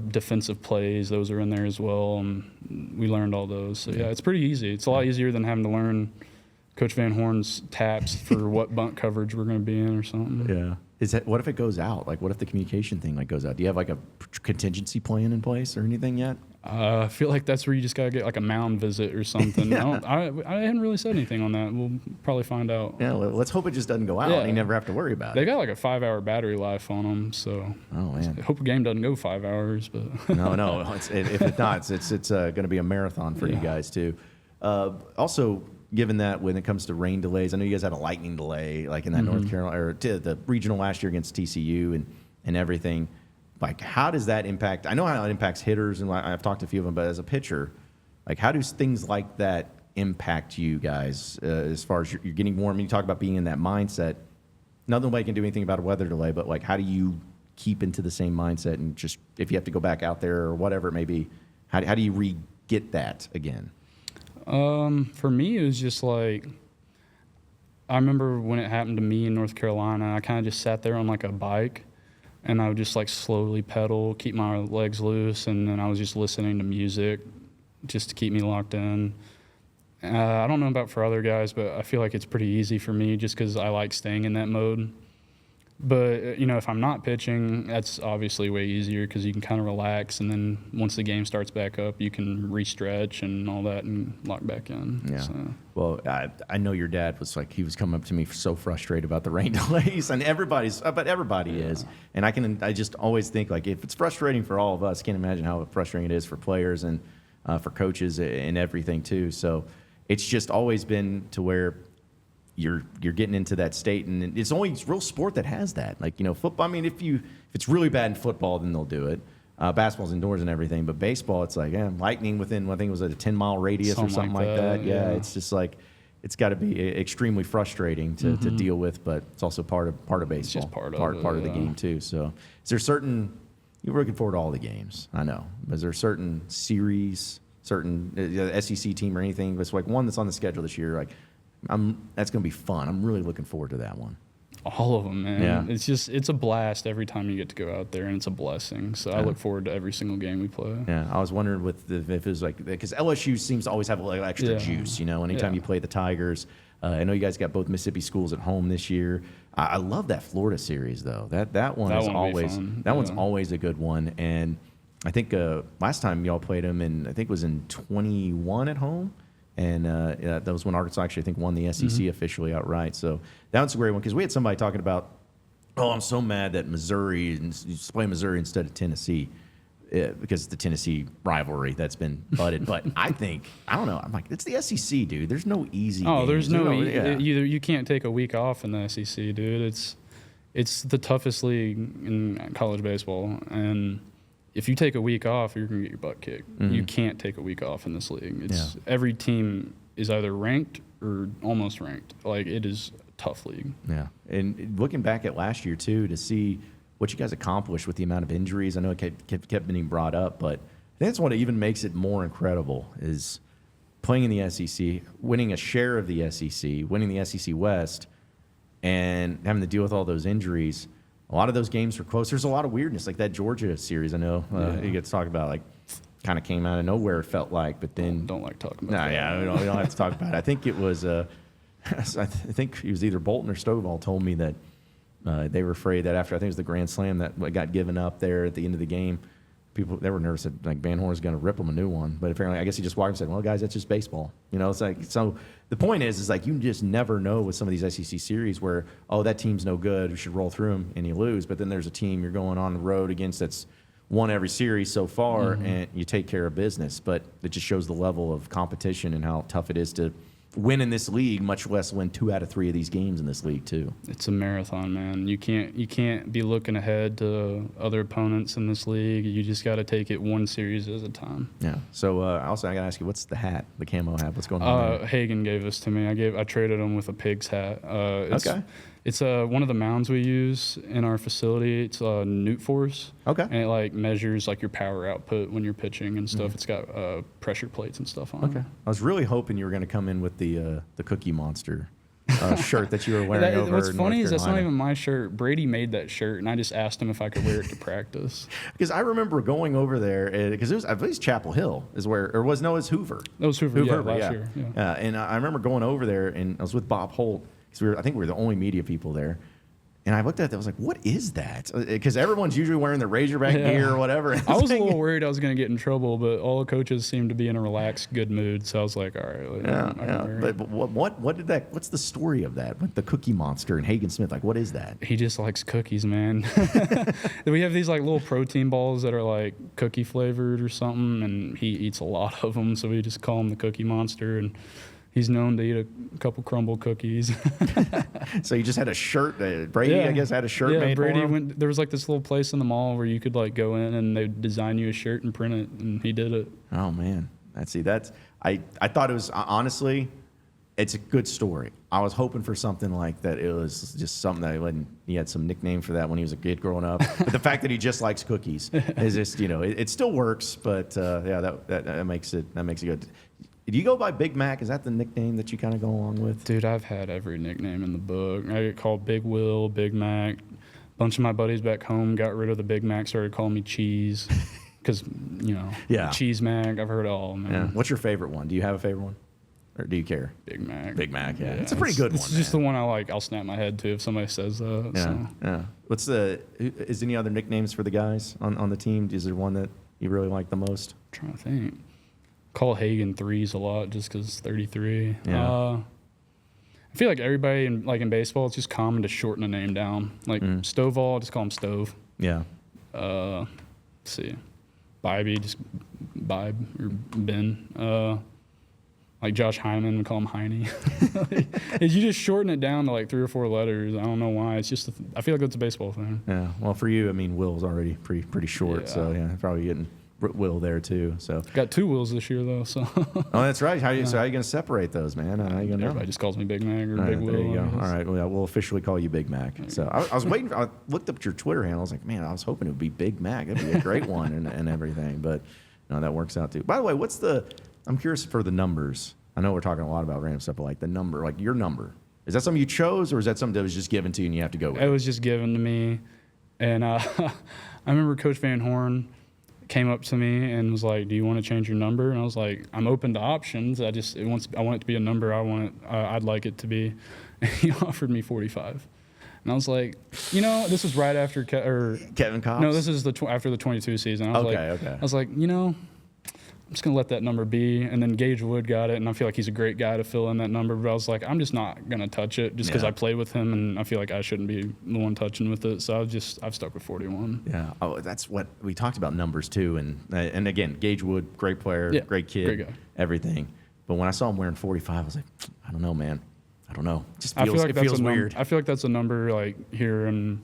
defensive plays; those are in there as well, and we learned all those. So yeah, it's pretty easy. It's a lot easier than having to learn Coach Van Horn's taps for what bunt coverage we're going to be in or something. Yeah. What if it goes out? Like, what if the communication thing goes out? Do you have like a contingency plan in place or anything yet? I feel like that's where you just got to get like a mound visit or something. I hadn't really said anything on that. We'll probably find out. Yeah, let's hope it just doesn't go out and you never have to worry about it. They got like a 5-hour battery life on them, so I hope a game doesn't go 5 hours. But no. If it's not, it's going to be a marathon for you guys too. Also, given that when it comes to rain delays, I know you guys had a lightning delay, like in that North Carolina or the regional last year against TCU and everything. Like, how does that impact? I know how it impacts hitters, and I've talked to a few of them, but as a pitcher, like, how do things like that impact you guys as far as you're getting warm? You talk about being in that mindset. Nobody can do anything about a weather delay, but like, how do you keep into the same mindset? And just if you have to go back out there or whatever it may be, how do you re-get that again? For me, it was just like, I remember when it happened to me in North Carolina, I kind of just sat there on like a bike, and I would just like slowly pedal, keep my legs loose, and then I was just listening to music just to keep me locked in. I don't know about for other guys, but I feel like it's pretty easy for me just because I like staying in that mode. But, if I'm not pitching, that's obviously way easier because you can kind of relax, and then once the game starts back up, you can re-stretch and all that and lock back in. Yeah. So. Well, I know your dad was like, he was coming up to me so frustrated about the rain delays, and everybody is. And I just always think, like, if it's frustrating for all of us, I can't imagine how frustrating it is for players and for coaches and everything too. So it's just always been to where you're getting into that state, and it's only real sport that has that. Like, football, I mean, if it's really bad in football, then they'll do it. Basketball's indoors and everything, but baseball, it's like, lightning within, I think it was a 10-mile radius or something like that. Yeah, it's just like, it's got to be extremely frustrating to deal with, but it's also part of baseball. It's just part of the game too. So is there certain, you're looking forward to all the games, I know, but is there certain series, certain SEC team or anything, it's like one that's on the schedule this year, like, that's going to be fun. I'm really looking forward to that one. All of them, man. Yeah. It's a blast every time you get to go out there, and it's a blessing. So I look forward to every single game we play. Yeah, I was wondering if it was like, because LSU seems to always have a little extra juice, anytime you play the Tigers. I know you guys got both Mississippi schools at home this year. I love that Florida series though. That one is always one's always a good one. And I think last time y'all played them, and I think it was in 21 at home. And that was when Arkansas actually, I think, won the SEC officially outright. So that was a great one because we had somebody talking about, I'm so mad that Missouri, and you play Missouri instead of Tennessee. because the Tennessee rivalry that's been budded. But I don't know. I'm like, it's the SEC, dude. There's no easy. Oh, there's games. no. Yeah. You can't take a week off in the SEC, dude. It's the toughest league in college baseball, and if you take a week off, you're gonna get your butt kicked. Mm-hmm. You can't take a week off in this league. Every team is either ranked or almost ranked. Like, it is a tough league. Yeah, and looking back at last year too, to see what you guys accomplished with the amount of injuries. I know it kept being brought up, but I think that's what even makes it more incredible is playing in the SEC, winning a share of the SEC, winning the SEC West, and having to deal with all those injuries. A lot of those games were close. There's a lot of weirdness, like that Georgia series. I know you get to talk about, like, kind of came out of nowhere, it felt like, but then don't like talking about that. Yeah, we don't have to talk about it. I think it was I think it was either Bolton or Stovall told me that they were afraid that after, I think it was the Grand Slam that got given up there at the end of the game, they were nervous that, like, Van Horn's going to rip them a new one. But apparently, I guess he just walked and said, well, guys, that's just baseball. You know, it's like, so the point is like, you just never know with some of these SEC series where, oh, that team's no good, we should roll through them, and you lose. But then there's a team you're going on the road against that's won every series so far, and you take care of business. But it just shows the level of competition and how tough it is to win in this league, much less win 2 out of 3 of these games in this league too. It's a marathon, man. You can't be looking ahead to other opponents in this league. You just got to take it one series at a time. Yeah. So also, I got to ask you, what's the hat, the camo hat? What's going on there? Hagen gave this to me. I traded him with a pig's hat. Okay. It's one of the mounds we use in our facility. It's Newt Force. Okay. And it, like, measures, like, your power output when you're pitching and stuff. It's got pressure plates and stuff on it. Okay. I was really hoping you were going to come in with the Cookie Monster shirt that you were wearing over What's North funny is that's not Carolina. even my shirt. Brady made that shirt, and I just asked him if I could wear it to practice. Because I remember going over there, because it was, I believe, Chapel Hill is where, or was, no, it was Hoover. That was Hoover, last yeah. year. Yeah. And I remember going over there, and I was with Bob Holt, because I think we were the only media people there. And I looked at that, I was like, what is that? Because everyone's usually wearing the Razorback gear or whatever. I was a little worried I was going to get in trouble, but all the coaches seemed to be in a relaxed, good mood. So I was like, all right. But what did that? What's the story of that? With the Cookie Monster and Hagen Smith, like, what is that? He just likes cookies, man. We have these, like, little protein balls that are, like, cookie flavored or something, and he eats a lot of them. So we just call him the Cookie Monster, and he's known to eat a couple crumble cookies. So you just had a shirt. Brady, I guess, had a shirt made Brady for him? there was, like, this little place in the mall where you could, like, go in and they'd design you a shirt and print it, and he did it. Oh, man. I thought it was, honestly, it's a good story. I was hoping for something like that. It was just something that he had some nickname for that when he was a kid growing up. But the fact that he just likes cookies is just, it still works. But that makes it good. Do you go by Big Mac? Is that the nickname that you kind of go along with? Dude, I've had every nickname in the book. I get called Big Will, Big Mac. A bunch of my buddies back home got rid of the Big Mac, started calling me Cheese. Because, Cheese Mac, I've heard it all, man. Yeah. What's your favorite one? Do you have a favorite one? Or do you care? Big Mac. Big Mac, yeah. It's a pretty good one. It's just the one I like. I'll snap my head to if somebody says that. Yeah. So. Yeah. Is any other nicknames for the guys on the team? Is there one that you really like the most? I'm trying to think. Call Hagen threes a lot just because 33. Yeah. I feel like everybody in baseball, it's just common to shorten a name down. Like Stovall, just call him Stove. Yeah. Let's see. Bybee, just Bibe or Ben. Like Josh Hyman, we call him Heine. You just shorten it down to like 3 or 4 letters. I don't know why. It's just I feel like it's a baseball thing. Yeah. Well, for you, I mean, Will's already pretty short, so yeah, probably getting Will there too. So got 2 Wills this year though. So. Oh, that's right. So how are you going to separate those, man? How you gonna Everybody just calls me Big Mac or All Big right, Will. there you go. All right. Well, we'll officially call you Big Mac. So I was waiting. I looked up your Twitter handle. I was like, man, I was hoping it would be Big Mac. That'd be a great one and everything. But no, that works out too. By the way, I'm curious for the numbers. I know we're talking a lot about random stuff, but like the number, like your number. Is that something you chose, or is that something that was just given to you and you have to go with? It was just given to me. And I remember Coach Van Horn came up to me and was like, do you want to change your number? And I was like, I'm open to options. I want it to be a number I'd like it to be. And he offered me 45. And I was like, this was right after Kevin Cox? No, this is after the 22 season. I was okay. I was like, just going to let that number be. And then Gage Wood got it, and I feel like he's a great guy to fill in that number. But I was like, I'm just not going to touch it just because I played with him, and I feel like I shouldn't be the one touching with it. So I've stuck with 41. Yeah. Oh, that's what we talked about, numbers too. And again, Gage Wood, great player, great kid, great guy. Everything. But when I saw him wearing 45, I was like, I don't know, man. I don't know. It just I feels, feel like it feels weird. I feel like that's a number like here in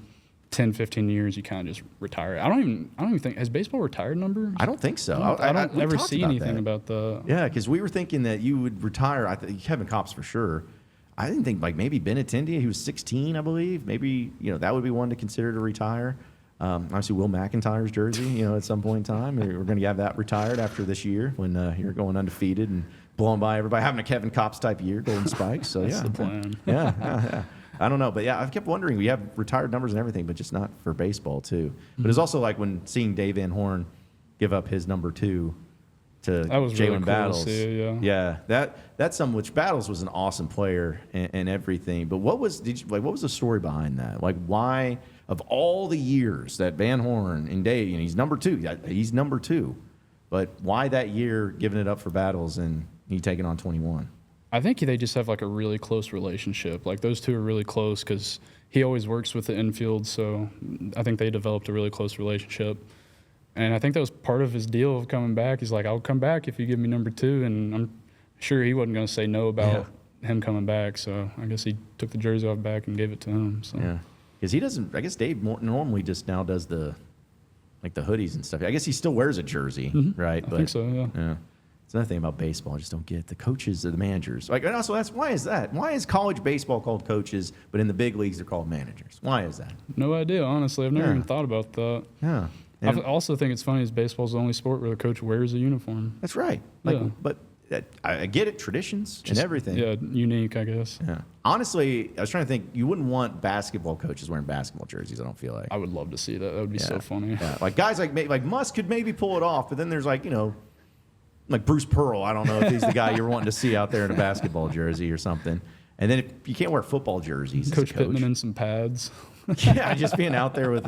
10, 15 years, you kind of just retire it. I don't even think, has baseball retired numbers? I don't think so. I don't we ever talked see about anything that. about the. Yeah, because we were thinking that you would retire. Kevin Kopps for sure. I didn't think like maybe Benintendi. He was 16, I believe. Maybe that would be one to consider to retire. Obviously, Will McEntire's jersey. At some point in time, we're going to have that retired after this year when you're going undefeated and blowing by everybody, having a Kevin Kopps type year, Golden Spikes. So That's the plan. Yeah. I don't know, but yeah, I've kept wondering. We have retired numbers and everything, but just not for baseball too. But it's also like when seeing Dave Van Horn give up his number 2 to Jalen really cool Battles. to see, yeah, that's something. Which Battles was an awesome player and everything. But what was what was the story behind that? Like, why of all the years that Van Horn and Dave, he's number 2. He's number 2, but why that year giving it up for Battles and he taking on 21? I think they just have like a really close relationship. Like those two are really close because he always works with the infield. So I think they developed a really close relationship. And I think that was part of his deal of coming back. He's like, I'll come back if you give me number 2. And I'm sure he wasn't going to say no about him coming back. So I guess he took the jersey off back and gave it to him. So. Yeah. Because he doesn't, I guess Dave normally just now does the hoodies and stuff. I guess he still wears a jersey, right? I think so, Yeah. It's another thing about baseball I just don't get. The coaches or the managers. And also, why is that? Why is college baseball called coaches, but in the big leagues they're called managers? Why is that? No idea, honestly. I've never even thought about that. Yeah. I also think it's funny is baseball's the only sport where the coach wears a uniform. That's right. But I get it, traditions and everything. Yeah, unique, I guess. Yeah. Honestly, I was trying to think. You wouldn't want basketball coaches wearing basketball jerseys. I don't feel like. I would love to see that. That would be so funny. Yeah. Like guys like Musk could maybe pull it off, but then there's like Bruce Pearl. I don't know if he's the guy you're wanting to see out there in a basketball jersey or something. And then if you can't wear football jerseys. Coach Pittman in some pads. Yeah, just being out there with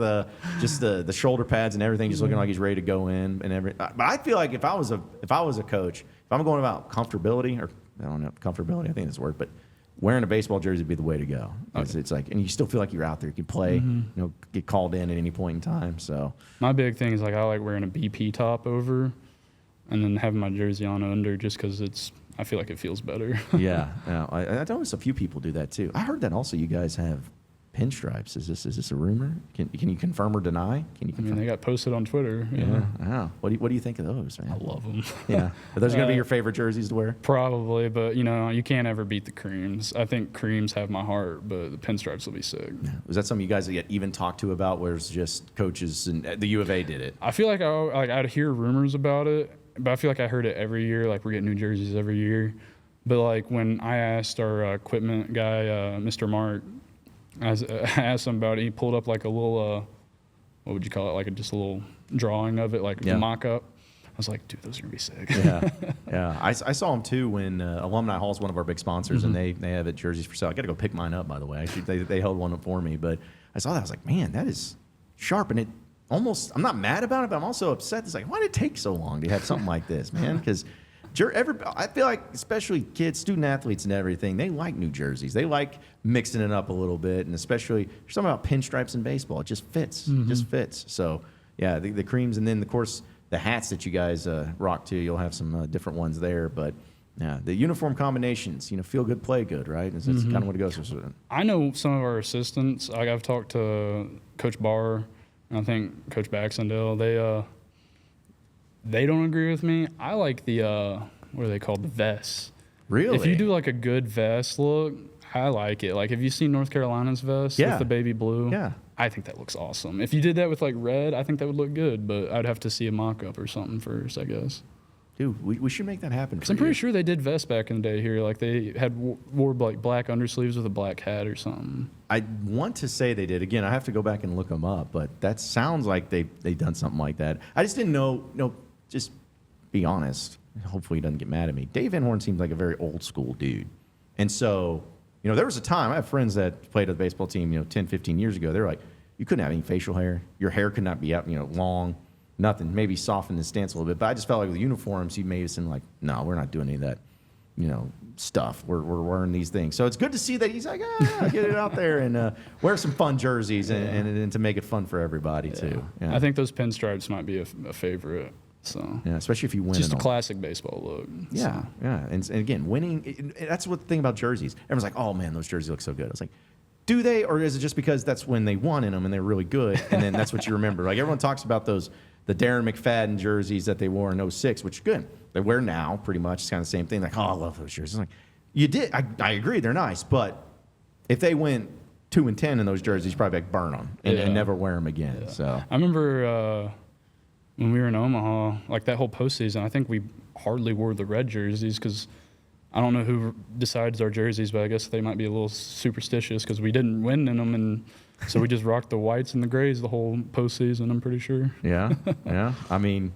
just the shoulder pads and everything, just looking like he's ready to go in and everything. But I feel like if I was a coach, if I'm going about comfortability, or I don't know, comfortability, I think that's the word, but wearing a baseball jersey would be the way to go. It's like, and you still feel like you're out there. You can play, get called in at any point in time. So my big thing is like I like wearing a BP top over, and then having my jersey on under just because I feel like it feels better. Yeah. I noticed a few people do that too. I heard that also you guys have pinstripes. Is this a rumor? Can you confirm or deny? I mean, they got posted on Twitter. Yeah. Wow. What do you think of those, man? I love them. Yeah. Are those going to be your favorite jerseys to wear? Probably, but you can't ever beat the creams. I think creams have my heart, but the pinstripes will be sick. Yeah. Was that something you guys even talked to about, where it's just coaches and the U of A did it? I feel like I'd hear rumors about it, but I feel like I heard it every year. Like we're getting new jerseys every year. But like when I asked our equipment guy, Mr. Mark, I asked him about it. He pulled up like a little, what would you call it? Like just a little drawing of it, like a mock-up. I was like, dude, those are gonna be sick. Yeah. I saw them too when Alumni Hall is one of our big sponsors, and they have it jerseys for sale. I got to go pick mine up, by the way. Actually, they held one up for me, but I saw that. I was like, man, that is sharp, and it almost. I'm not mad about it, but I'm also upset. It's like, why did it take so long to have something like this, man? Because I feel like, especially kids, student athletes and everything, they like new jerseys. They like mixing it up a little bit, and especially there's something about pinstripes in baseball. It just fits. Just fits. So, yeah, the creams, and then, of course, the hats that you guys rock, too. You'll have some different ones there. But, yeah, the uniform combinations, feel good, play good, right? That's kind of what it goes with. I know some of our assistants. Like I've talked to Coach Barr, and I think Coach Baxendale. They don't agree with me. I like the, what are they called? The vests. Really? If you do like a good vest look, I like it. Like, have you seen North Carolina's vest with the baby blue? Yeah. I think that looks awesome. If you did that with like red, I think that would look good, but I'd have to see a mock-up or something first, I guess. Dude, we should make that happen. I'm pretty sure they did vests back in the day here. Like they had wore like black undersleeves with a black hat or something. I want to say they did. Again, I have to go back and look them up, but that sounds like they've done something like that. I just didn't know, just be honest. Hopefully he doesn't get mad at me. Dave Van Horn seems like a very old school dude. And so, there was a time, I have friends that played with the baseball team, 10, 15 years ago. They were like, you couldn't have any facial hair. Your hair could not be out, long. nothing. Maybe soften the stance a little bit. But I just felt like with the uniforms, he made us in like, no, we're not doing any of that, stuff. We're wearing these things. So it's good to see that he's like, get it out there and wear some fun jerseys and to make it fun for everybody too. Yeah. I think those pinstripes might be a favorite. So yeah, especially if you win. Just a classic baseball look. Yeah, so. yeah. And again, winning, that's what the thing about jerseys. Everyone's like, oh man, those jerseys look so good. I was like, do they? Or is it just because that's when they won in them and they're really good and then that's what you remember? Like everyone talks about the Darren McFadden jerseys that they wore in 06, which good. They wear now pretty much. It's kind of the same thing. Like, oh, I love those jerseys. Like, you did. I agree. They're nice. But if they went 2-10 in those jerseys, you'd probably like burn them and never wear them again. Yeah. So I remember when we were in Omaha, like that whole postseason, I think we hardly wore the red jerseys because I don't know who decides our jerseys, but I guess they might be a little superstitious because we didn't win in them, and so we just rocked the whites and the grays the whole postseason, I'm pretty sure. Yeah, yeah. I mean,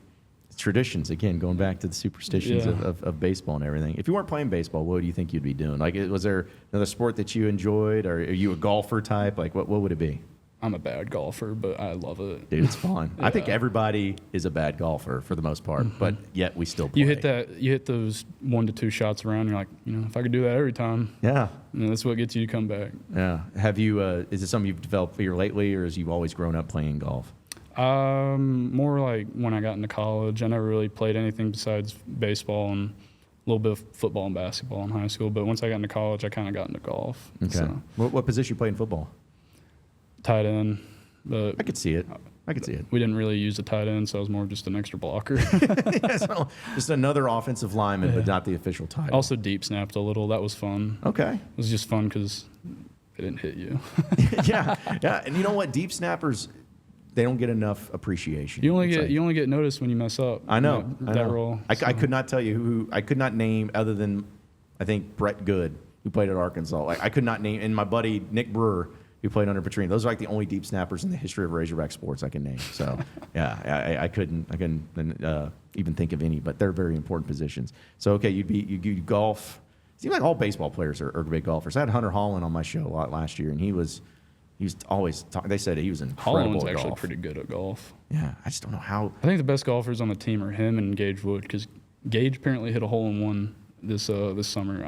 traditions, again, going back to the superstitions of baseball and everything. If you weren't playing baseball, what do you think you'd be doing? Like, was there another sport that you enjoyed, or are you a golfer type? Like, what would it be? I'm a bad golfer, but I love it. Dude, it's fun. I think everybody is a bad golfer for the most part, but yet we still play. You hit those 1 to 2 shots around. You're like, if I could do that every time. Yeah. That's what gets you to come back. Yeah. Have you? Is it something you've developed here lately, or have you always grown up playing golf? More like when I got into college. I never really played anything besides baseball and a little bit of football and basketball in high school. But once I got into college, I kind of got into golf. Okay. So. What position you play in football? Tight end. But I could see it. We didn't really use a tight end, so I was more just an extra blocker. Yeah, so just another offensive lineman, but not the official title. Also deep snapped a little. That was fun. Okay. It was just fun because it didn't hit you. Yeah. And you know what? Deep snappers, they don't get enough appreciation. You only get noticed when you mess up. I know. That role. I could not tell you who. I could not name other than I think Brett Good, who played at Arkansas. I could not name, and my buddy Nick Brewer, who played under Petrino. Those are like the only deep snappers in the history of Razorback sports I can name. So, yeah, I couldn't even think of any, but they're very important positions. So, okay, you golf. It seems like all baseball players are big golfers. I had Hunter Holland on my show a lot last year, and he was always they said he was incredible Holland's at actually golf. Pretty good at golf. Yeah, I just don't know how. I think the best golfers on the team are him and Gage Wood because Gage apparently hit a hole-in-one this summer.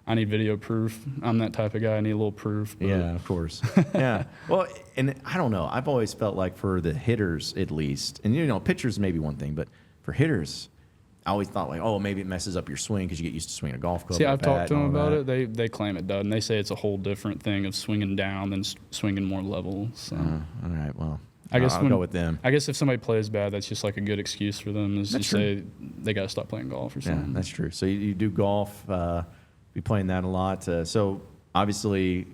I need video proof. I'm that type of guy. I need a little proof. Yeah, of course. Yeah. Well, and I don't know. I've always felt like for the hitters at least, and pitchers may be one thing, but for hitters, I always thought like, oh, maybe it messes up your swing because you get used to swinging a golf club. See, I've talked to them about it. They claim it doesn't. They say it's a whole different thing of swinging down than swinging more level. So. All right. Well, I guess I'll go with them. I guess if somebody plays bad, that's just like a good excuse for them is to say they got to stop playing golf or something. Yeah, that's true. So you do golf. Be playing that a lot. So obviously,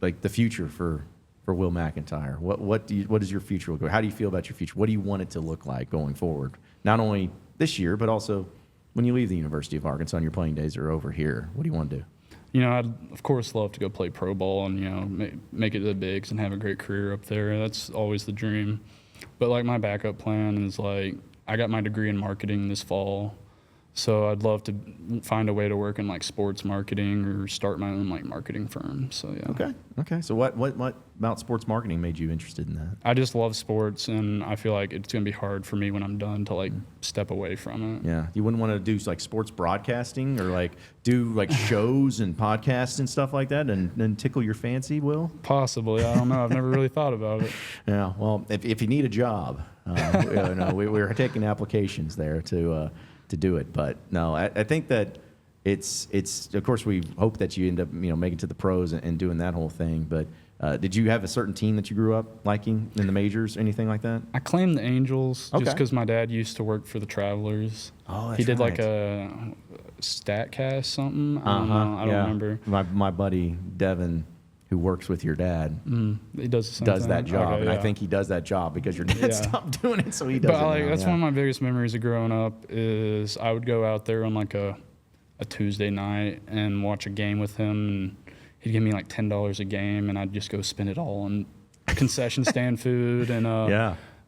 like the future for Will McEntire. What is your future look like? How do you feel about your future? What do you want it to look like going forward? Not only this year, but also when you leave the University of Arkansas and your playing days are over here. What do you want to do? I'd of course love to go play pro ball and make it to the bigs and have a great career up there. That's always the dream. But like my backup plan is like I got my degree in marketing this fall. So I'd love to find a way to work in like sports marketing or start my own like marketing firm. So yeah. Okay. So what about sports marketing made you interested in that? I just love sports, and I feel like it's gonna be hard for me when I'm done to like step away from it. Yeah. You wouldn't want to do like sports broadcasting or like do like shows and podcasts and stuff like that, and tickle your fancy, Will? Possibly. I don't know. I've never really thought about it. Yeah. Well, if you need a job, we're taking applications there to do it. But no, I think that it's of course we hope that you end up making to the pros and doing that whole thing. But did you have a certain team that you grew up liking in the majors, anything like that? I claim the Angels just because my dad used to work for the Travelers. Oh, that's he did right. like a StatCast something. I don't know. I don't remember. My buddy Devin, who works with your dad, he does that job, okay, and I think he does that job because your dad stopped doing it, so he does. But that's one of my biggest memories of growing up is I would go out there on like a Tuesday night and watch a game with him, and he'd give me like $10 a game, and I'd just go spend it all on concession stand food and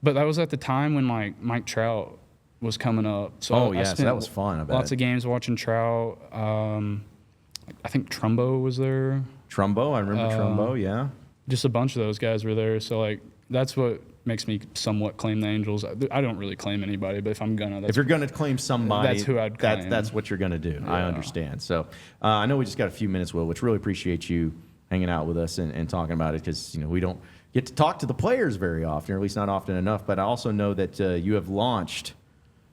But that was at the time when like Mike Trout was coming up, so I spent that was fun. I bet. Lots of games watching Trout. I think Trumbo was there. Trumbo, I remember Trumbo, yeah. Just a bunch of those guys were there. So, like, that's what makes me somewhat claim the Angels. I don't really claim anybody, but if I'm gonna, If you're going to claim somebody, that's who I'd claim. That's what you're going to do. I understand. So I know we just got a few minutes, Will, which really appreciate you hanging out with us and talking about it, because we don't get to talk to the players very often, or at least not often enough. But I also know that you have launched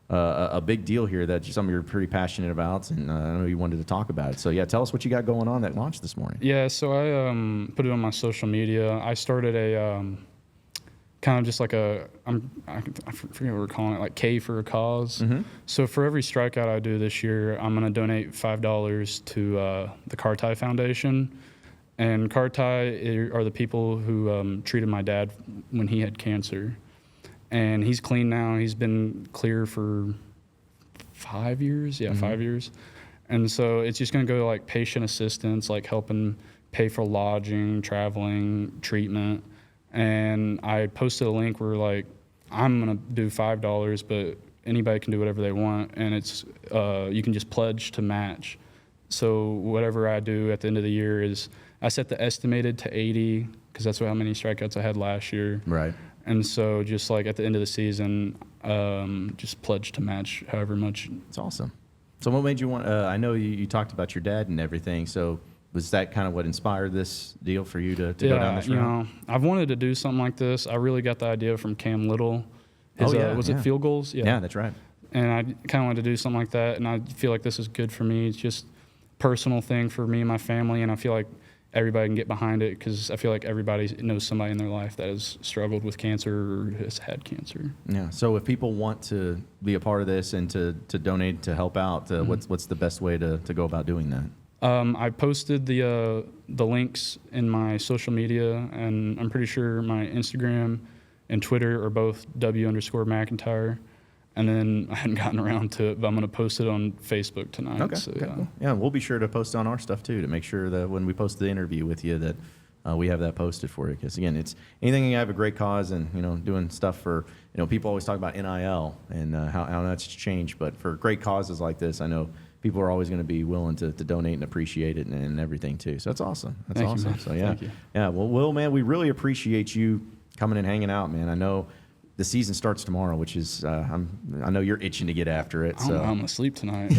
a big deal here that some of you are pretty passionate about, and I know you wanted to talk about it. So yeah, tell us what you got going on that launched this morning. Yeah, so I put it on my social media. I started a kind of just like I forget what we're calling it, like K for a cause. Mm-hmm. So for every strikeout I do this year, I'm going to donate $5 to the Kartai Foundation. And Kartai are the people who treated my dad when he had cancer. And he's clean now. He's been clear for 5 years. Yeah, 5 years. And so it's just going to go to like patient assistance, like helping pay for lodging, traveling, treatment. And I posted a link where like, I'm going to do $5, but anybody can do whatever they want. And it's, you can just pledge to match. So whatever I do at the end of the year is, I set the estimated to 80 because that's how many strikeouts I had last year. Right. And so just like at the end of the season, just pledge to match however much. It's awesome. So what made you want, I know you talked about your dad and everything, so was that kind of what inspired this deal for you to go down this route? I've wanted to do something like this. I really got the idea from Cam Little. Was it Field Goals? Yeah, that's right. And I kind of wanted to do something like that, and I feel like this is good for me. It's just a personal thing for me and my family, and I feel like everybody can get behind it because I feel like everybody knows somebody in their life that has struggled with cancer or has had cancer. Yeah. So if people want to be a part of this and to donate to help out, what's the best way to go about doing that? I posted the links in my social media, and I'm pretty sure my Instagram and Twitter are both W_McEntire. And then I hadn't gotten around to it, but I'm going to post it on Facebook tonight. Okay. So, okay. Cool. Yeah, we'll be sure to post on our stuff too to make sure that when we post the interview with you that we have that posted for you. Because again, it's anything you have a great cause and doing stuff for people always talk about NIL and how that's changed, but for great causes like this, I know people are always going to be willing to donate and appreciate it and everything too. So that's awesome. That's Thank awesome. You, so yeah, Thank you. Yeah. Well, Will, man, we really appreciate you coming and hanging out, man. I know the season starts tomorrow, which is I know you're itching to get after it. So I'm gonna sleep tonight.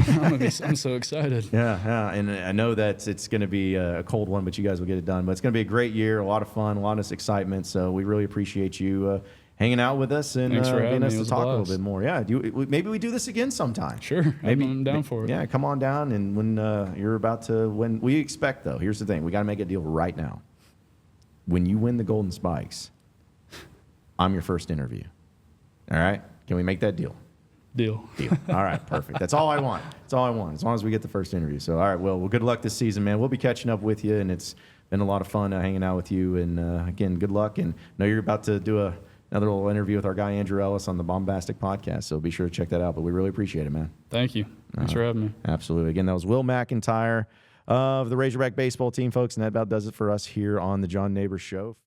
I'm so excited. Yeah, and I know that it's going to be a cold one, but you guys will get it done. But it's going to be a great year, a lot of fun, a lot of excitement. So we really appreciate you hanging out with us and being us to talk a little bit more. Yeah, maybe we do this again sometime. Sure, maybe I'm down for it. Yeah, come on down, and when you're about to win, we expect though. Here's the thing: we got to make a deal right now. When you win the Golden Spikes, I'm your first interview. All right? Can we make that deal? Deal. All right, perfect. That's all I want. That's all I want, as long as we get the first interview. So, all right, well, good luck this season, man. We'll be catching up with you, and it's been a lot of fun hanging out with you. And, again, good luck. And I know you're about to do another little interview with our guy, Andrew Ellis, on the Bombastic podcast, so be sure to check that out. But we really appreciate it, man. Thank you. Thanks for having me. Absolutely. Again, that was Will McEntire of the Razorback baseball team, folks, and that about does it for us here on the John Nabors Show.